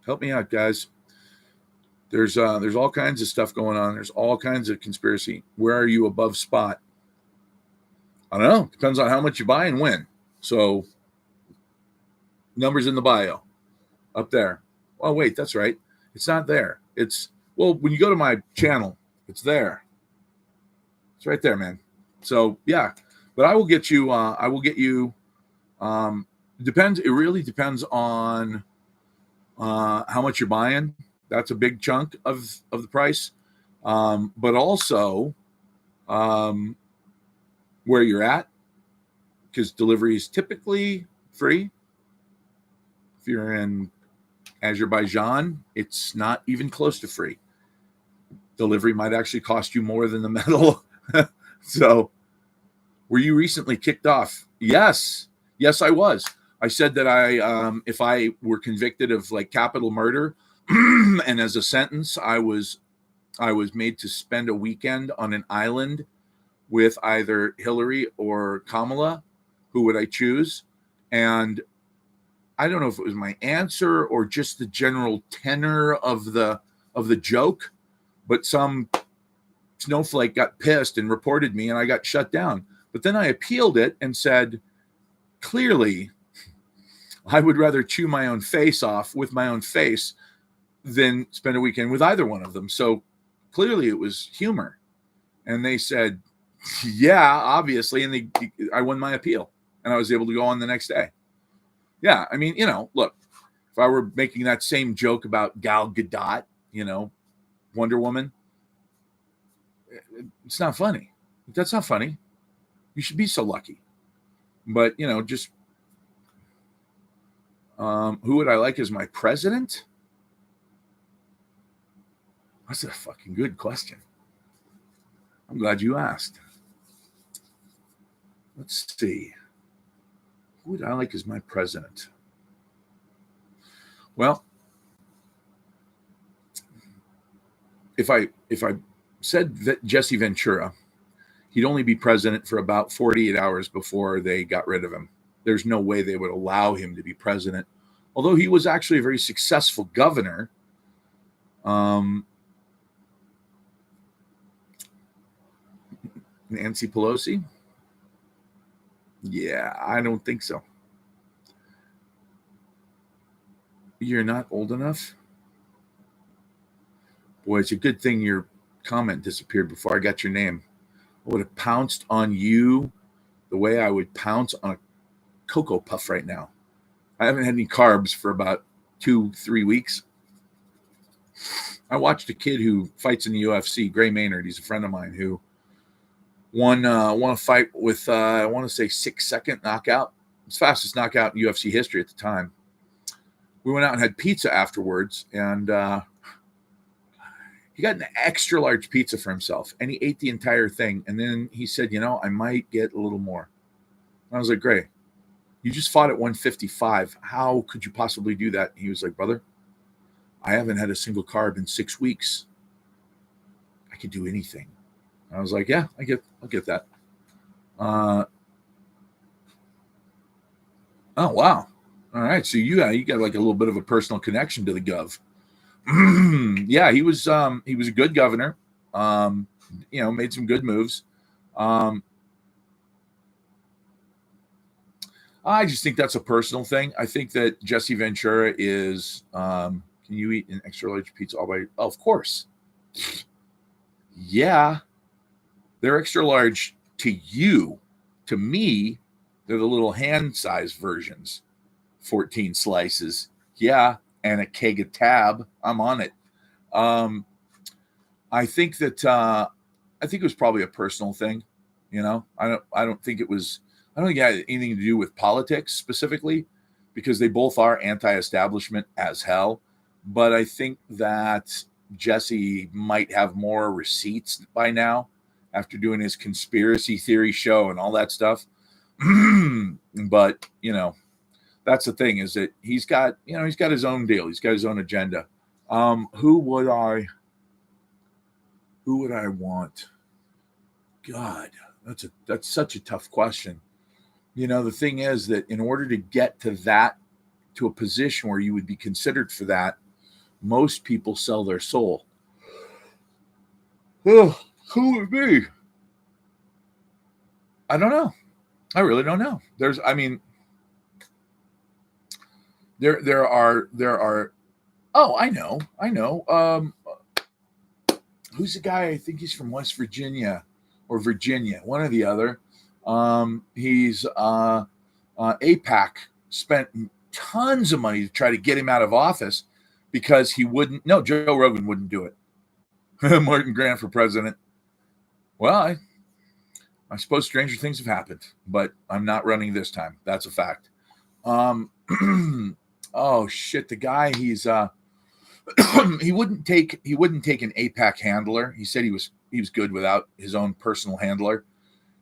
Help me out, guys. There's all kinds of stuff going on. There's all kinds of conspiracy. Where are you above spot? I don't know. Depends on how much you buy and when. So, numbers in the bio up there. Oh, wait, that's right. It's not there. When you go to my channel, it's there. It's right there, man. So, yeah. But I will get you, depends. It really depends on how much you're buying. That's a big chunk of the price. But also where you're at, because delivery is typically free. If you're in Azerbaijan, it's not even close to free. Delivery might actually cost you more than the metal. So, were you recently kicked off? Yes, I was. I said that if I were convicted of like capital murder, and as a sentence, I was made to spend a weekend on an island with either Hillary or Kamala. Who would I choose? And I don't know if it was my answer or just the general tenor of the joke, but some snowflake got pissed and reported me, and I got shut down. But then I appealed it and said, clearly, I would rather chew my own face off with my own face than spend a weekend with either one of them. So clearly it was humor. And they said, yeah, obviously. And I won my appeal, and I was able to go on the next day. Yeah, I mean, look, if I were making that same joke about Gal Gadot, Wonder Woman, it's not funny. That's not funny. You should be so lucky. But, just who would I like as my president? That's a fucking good question. I'm glad you asked. Let's see. Who would I like as my president? Well, if I said that Jesse Ventura, he'd only be president for about 48 hours before they got rid of him. There's no way they would allow him to be president, although he was actually a very successful governor. Nancy Pelosi? Yeah, I don't think so. You're not old enough? Boy, it's a good thing your comment disappeared before I got your name. I would have pounced on you the way I would pounce on a Cocoa Puff right now. I haven't had any carbs for about 2-3 weeks. I watched a kid who fights in the UFC, Gray Maynard. He's a friend of mine who won a fight with, I want to say 6-second knockout. It's the fastest knockout in UFC history at the time. We went out and had pizza afterwards, and he got an extra large pizza for himself, and he ate the entire thing. And then he said, I might get a little more. And I was like, Gray, you just fought at 155. How could you possibly do that? And he was like, brother, I haven't had a single carb in 6 weeks. I could do anything. And I was like, yeah, I'll get that. Oh, wow. All right. So you got like a little bit of a personal connection to the gov. Yeah, he was a good governor. Made some good moves. I just think that's a personal thing. I think that Jesse Ventura is, can you eat an extra large pizza all by? Oh, of course. Yeah. They're extra large to you. To me, they're the little hand-sized versions. 14 slices. Yeah. And a keg of tab. I'm on it. I think it was probably a personal thing. I don't think it had anything to do with politics specifically, because they both are anti-establishment as hell. But I think that Jesse might have more receipts by now after doing his conspiracy theory show and all that stuff. But, that's the thing, is that he's got his own deal. He's got his own agenda. Who would I want? God, that's such a tough question. The thing is that in order to get to a position where you would be considered for that, most people sell their soul. Oh, who would be? I don't know. I really don't know. There are. Oh, I know. Who's the guy? I think he's from West Virginia or Virginia, one or the other. He's AIPAC spent tons of money to try to get him out of office because he wouldn't. No, Joe Rogan wouldn't do it. Martin Grant for president. Well, I suppose stranger things have happened, but I'm not running this time. That's a fact. Oh shit, the guy, he's he wouldn't take an AIPAC handler. He said he was good without his own personal handler.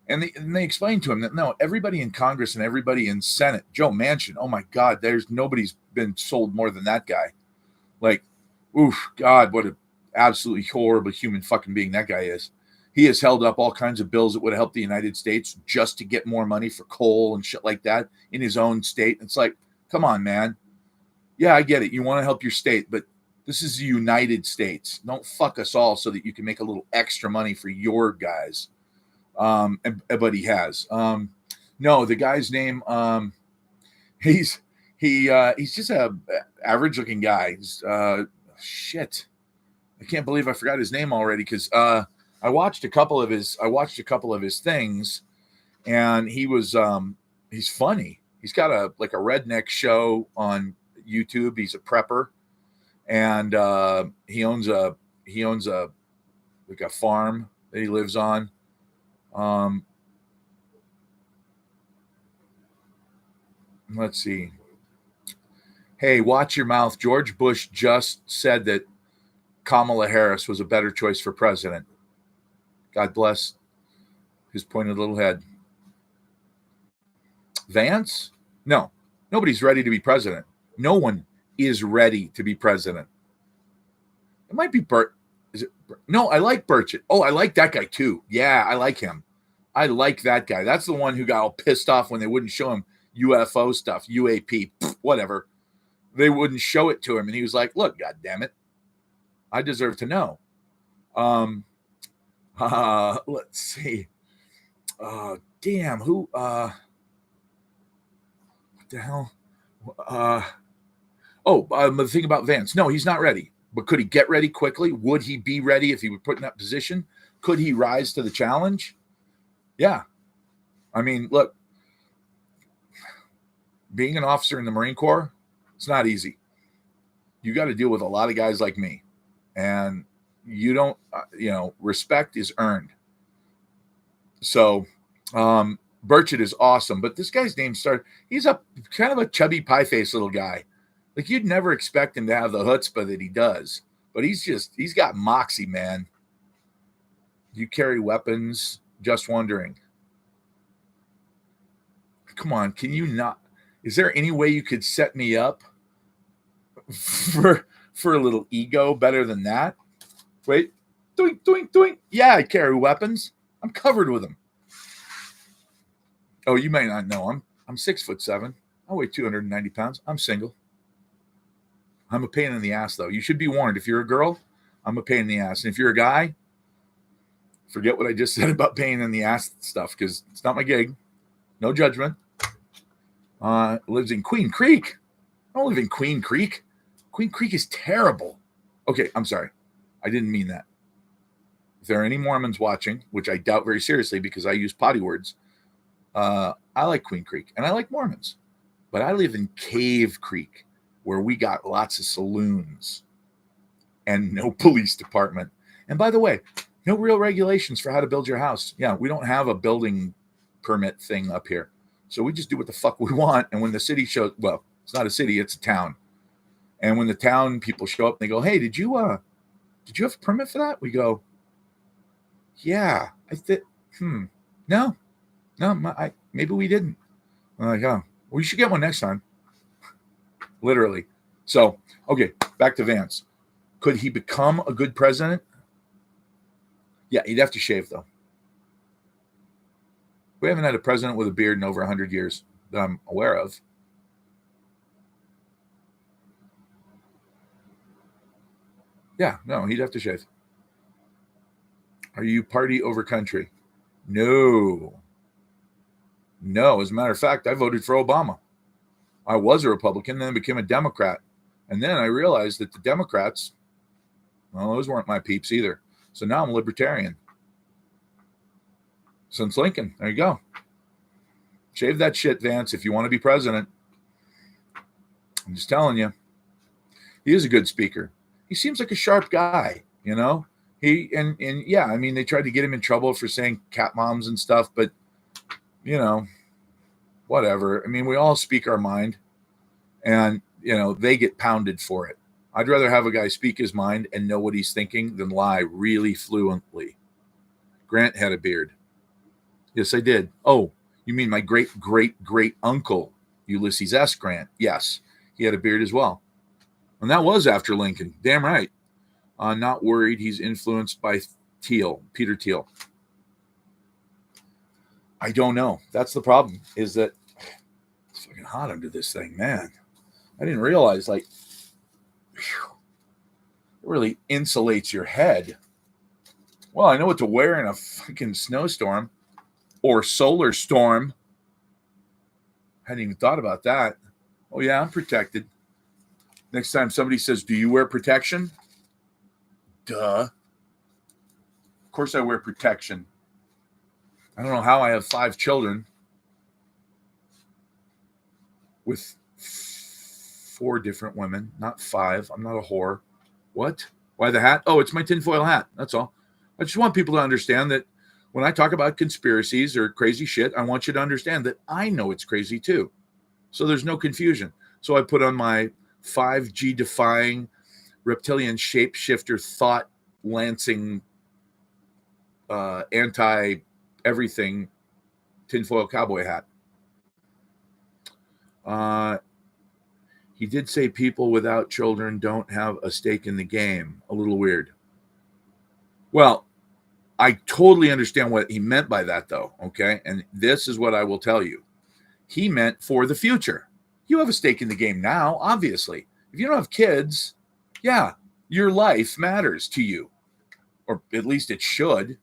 And they explained to him that no, everybody in Congress and everybody in Senate, Joe Manchin, oh my God, nobody's been sold more than that guy. Like, oof, God, what an absolutely horrible human fucking being that guy is. He has held up all kinds of bills that would have helped the United States just to get more money for coal and shit like that in his own state. It's like, come on, man. Yeah, I get it. You want to help your state, but this is the United States. Don't fuck us all so that you can make a little extra money for your guys. But he has. No, the guy's name, he's just a average looking guy. Shit. I can't believe I forgot his name already, because I watched a couple of his things, and he was he's funny. He's got a redneck show on YouTube. He's a prepper, and he owns a farm that he lives on. Let's see. Hey, watch your mouth. George Bush just said that Kamala Harris was a better choice for president. God bless his pointed little head. Vance? No, nobody's ready to be president. No one is ready to be president. It might be Bert. Is it? No, I like Burchett. Oh, I like that guy too. Yeah, I like him. I like that guy. That's the one who got all pissed off when they wouldn't show him UFO stuff, UAP, whatever. They wouldn't show it to him, and he was like, "Look, God damn it, I deserve to know." Let's see. Damn, who? What the hell? The thing about Vance. No, he's not ready. But could he get ready quickly? Would he be ready if he were put in that position? Could he rise to the challenge? Yeah. I mean, look, being an officer in the Marine Corps, it's not easy. You got to deal with a lot of guys like me. And you don't, respect is earned. So, Burchett is awesome. But this guy's name he's a kind of a chubby pie-faced little guy. Like, you'd never expect him to have the chutzpah that he does. But he's got moxie, man. You carry weapons, just wondering. Come on, can you not? Is there any way you could set me up for a little ego better than that? Wait, doink, doink, doink. Yeah, I carry weapons. I'm covered with them. Oh, you may not know. I'm 6'7". I weigh 290 pounds. I'm single. I'm a pain in the ass, though. You should be warned. If you're a girl, I'm a pain in the ass. And if you're a guy, forget what I just said about pain in the ass stuff, because it's not my gig. No judgment. Lives in Queen Creek. I don't live in Queen Creek. Queen Creek is terrible. Okay, I'm sorry. I didn't mean that. If there are any Mormons watching, which I doubt very seriously because I use potty words, I like Queen Creek and I like Mormons. But I live in Cave Creek, where we got lots of saloons and no police department. And by the way, no real regulations for how to build your house. Yeah, we don't have a building permit thing up here. So we just do what the fuck we want. And when the city shows, well, it's not a city, it's a town. And when the town people show up, they go, "Hey, did you have a permit for that?" We go, "Yeah, no, maybe we didn't." I'm like, "Oh, well, you should get one next time." Literally. So, okay, back to Vance. Could he become a good president? Yeah, he'd have to shave, though. We haven't had a president with a beard in over 100 years that I'm aware of. Yeah, no, he'd have to shave. Are you party over country? No. As a matter of fact, I voted for Obama. I was a Republican, then became a Democrat. And then I realized that the Democrats, well, those weren't my peeps either. So now I'm libertarian. Since Lincoln. There you go. Shave that shit, Vance, if you want to be president. I'm just telling you. He is a good speaker. He seems like a sharp guy, you know? And yeah, I mean, they tried to get him in trouble for saying cat moms and stuff, but, you know, whatever. I mean, we all speak our mind, and, you know, they get pounded for it. I'd rather have a guy speak his mind and know what he's thinking than lie really fluently. Grant had a beard. Yes, I did. Oh, you mean my great, great, great uncle, Ulysses S. Grant? Yes, he had a beard as well. And that was after Lincoln. Damn right. Not worried. He's influenced by Peter Thiel. I don't know. That's the problem, is that it's fucking hot under this thing, man. I didn't realize, like, it really insulates your head. Well, I know what to wear in a fucking snowstorm or solar storm. Hadn't even thought about that. Oh, yeah, I'm protected. Next time somebody says, "Do you wear protection?" Duh. Of course I wear protection. I don't know how I have 5 children with 4 different women, not 5. I'm not a whore. What? Why the hat? Oh, it's my tinfoil hat. That's all. I just want people to understand that when I talk about conspiracies or crazy shit, I want you to understand that I know it's crazy too. So there's no confusion. So I put on my 5G defying reptilian shapeshifter thought lancing anti everything tinfoil cowboy hat. He did say people without children don't have a stake in the game. A little weird. Well, I totally understand what he meant by that, though. Okay. And this is what I will tell you. He meant for the future. You have a stake in the game now, obviously. If you don't have kids, yeah, your life matters to you, or at least it should.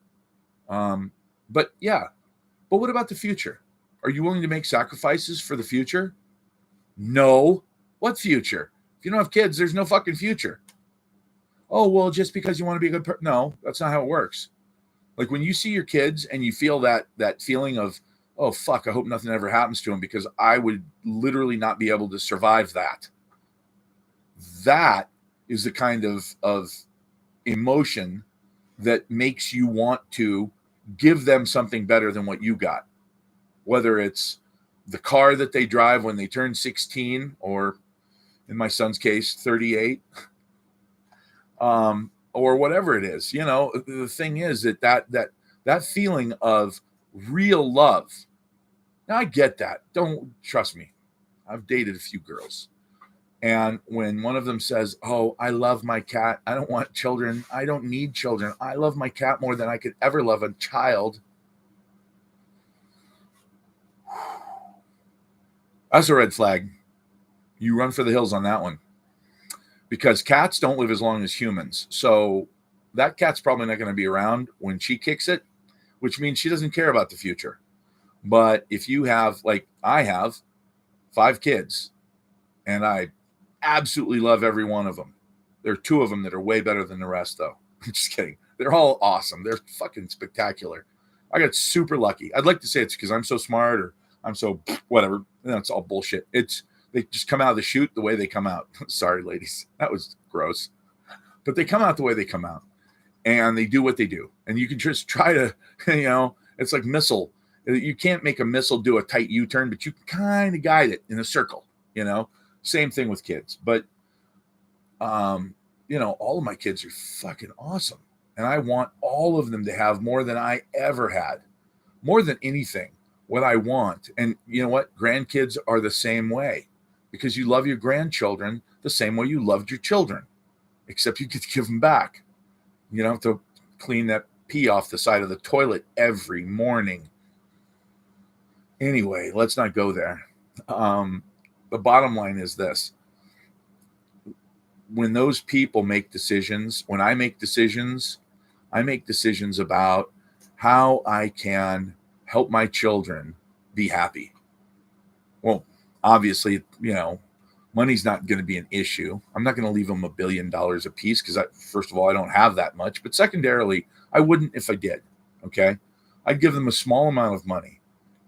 But yeah, but what about the future? Are you willing to make sacrifices for the future? No. What future? If you don't have kids, there's no fucking future. Oh, well, just because you want to be a good person. No, that's not how it works. Like when you see your kids and you feel that feeling of, oh, fuck, I hope nothing ever happens to them because I would literally not be able to survive that. That is the kind of emotion that makes you want to give them something better than what you got. Whether it's the car that they drive when they turn 16, or in my son's case, 38, or whatever it is. You know, the thing is that feeling of real love. Now I get that. Don't trust me. I've dated a few girls. And when one of them says, oh, I love my cat. I don't want children. I don't need children. I love my cat more than I could ever love a child. That's a red flag. You run for the hills on that one. Because cats don't live as long as humans. So that cat's probably not going to be around when she kicks it, which means she doesn't care about the future. But if you have, like I have, 5 kids, and I absolutely love every one of them. There are 2 of them that are way better than the rest, though. I'm just kidding. They're all awesome. They're fucking spectacular. I got super lucky. I'd like to say it's because I'm so smart or I'm so whatever. That's all bullshit. They just come out of the chute the way they come out. Sorry, ladies. That was gross. But they come out the way they come out. And they do what they do. And you can just try to, it's like missile. You can't make a missile do a tight U-turn, but you can kind of guide it in a circle, Same thing with kids. But, all of my kids are fucking awesome. And I want all of them to have more than I ever had. More than anything, what I want. And you know what? Grandkids are the same way. Because you love your grandchildren the same way you loved your children. Except you get to give them back. You don't have to clean that pee off the side of the toilet every morning. Anyway, let's not go there. The bottom line is this. When those people make decisions, when I make decisions about how I can help my children be happy. Well, obviously, money's not going to be an issue. I'm not going to leave them $1 billion a piece because, first of all, I don't have that much. But secondarily, I wouldn't if I did. Okay, I'd give them a small amount of money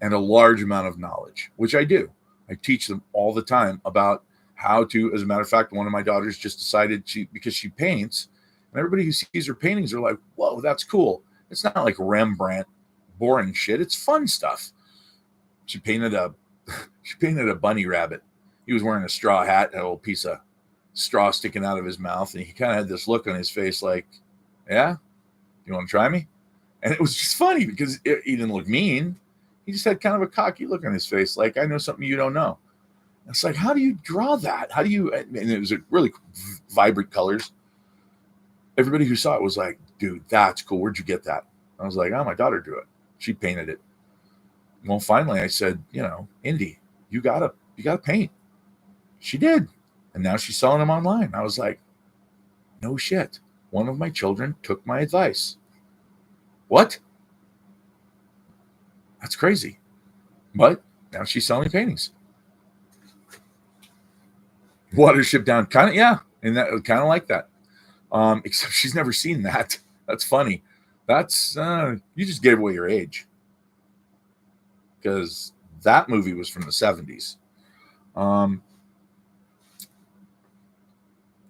and a large amount of knowledge, which I do. I teach them all the time about how to. As a matter of fact, one of my daughters just decided because she paints, and everybody who sees her paintings are like, "Whoa, that's cool." It's not like Rembrandt, boring shit. It's fun stuff. She painted a bunny rabbit. He was wearing a straw hat, had a little piece of straw sticking out of his mouth, and he kind of had this look on his face like, yeah, you want to try me? And it was just funny because he didn't look mean. He just had kind of a cocky look on his face, like, I know something you don't know. It's like, how do you draw that? How do you, and it was really vibrant colors. Everybody who saw it was like, dude, that's cool. Where'd you get that? I was like, oh, my daughter drew it. She painted it. Well, finally I said, Indy, you gotta paint. She did. And now she's selling them online. I was like, no shit. One of my children took my advice. What? That's crazy. But now she's selling paintings. Watership down. Kind of, yeah. And that kind of like that. Except she's never seen that. That's funny. That's, you just gave away your age. Because that movie was from the 70s. God,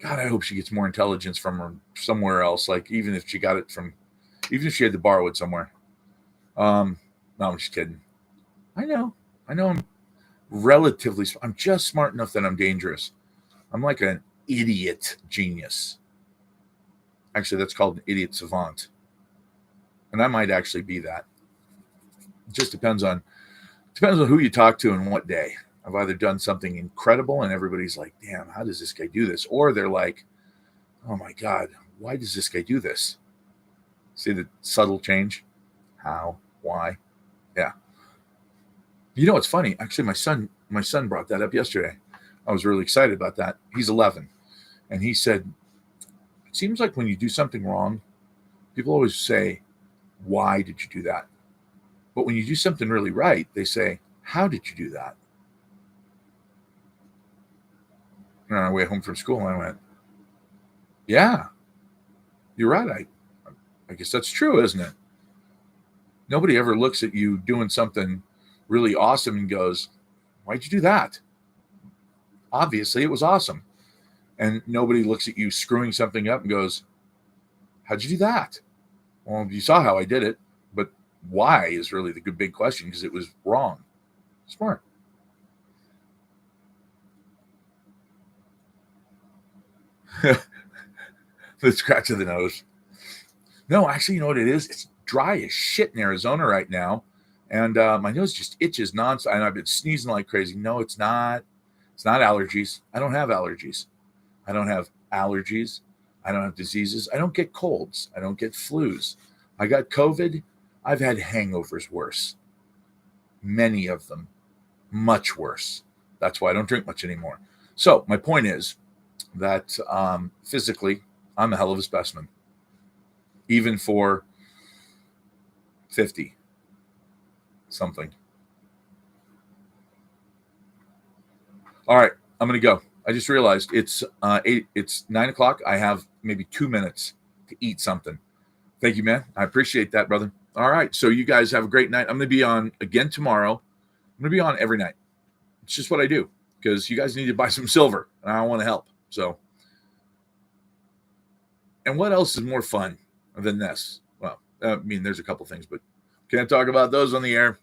I hope she gets more intelligence from her somewhere else. Like even if she had to borrow it somewhere. No, I'm just kidding. I know I'm I'm just smart enough that I'm dangerous. I'm like an idiot genius. Actually, that's called an idiot savant. And I might actually be that. It just depends on who you talk to and what day. I've either done something incredible and everybody's like, damn, how does this guy do this? Or they're like, oh my God, why does this guy do this? See the subtle change? How? Why? Yeah. You know, it's funny. Actually, my son brought that up yesterday. I was really excited about that. He's 11. And he said, it seems like when you do something wrong, people always say, why did you do that? But when you do something really right, they say, how did you do that? And on our way home from school, I went, yeah, you're right. I guess that's true, isn't it? Nobody ever looks at you doing something really awesome and goes, why'd you do that? Obviously, it was awesome. And nobody looks at you screwing something up and goes, how'd you do that? Well, you saw how I did it, but why is really the big question because it was wrong. Smart. The scratch of the nose. No, actually, you know what it is? It's dry as shit in Arizona right now. And my nose just itches nonstop. And I've been sneezing like crazy. No, it's not. It's not allergies. I don't have allergies. I don't have allergies. I don't have diseases. I don't get colds. I don't get flus. I got COVID. I've had hangovers worse. Many of them. Much worse. That's why I don't drink much anymore. So my point is that physically, I'm a hell of a specimen. Even for 50 something. All right, I'm going to go. I just realized it's 9 o'clock. I have maybe 2 minutes to eat something. Thank you, man. I appreciate that, brother. All right, so you guys have a great night. I'm going to be on again tomorrow. I'm going to be on every night. It's just what I do because you guys need to buy some silver, and I want to help. So, and what else is more fun than this? Well, I mean, there's a couple things, but can't talk about those on the air.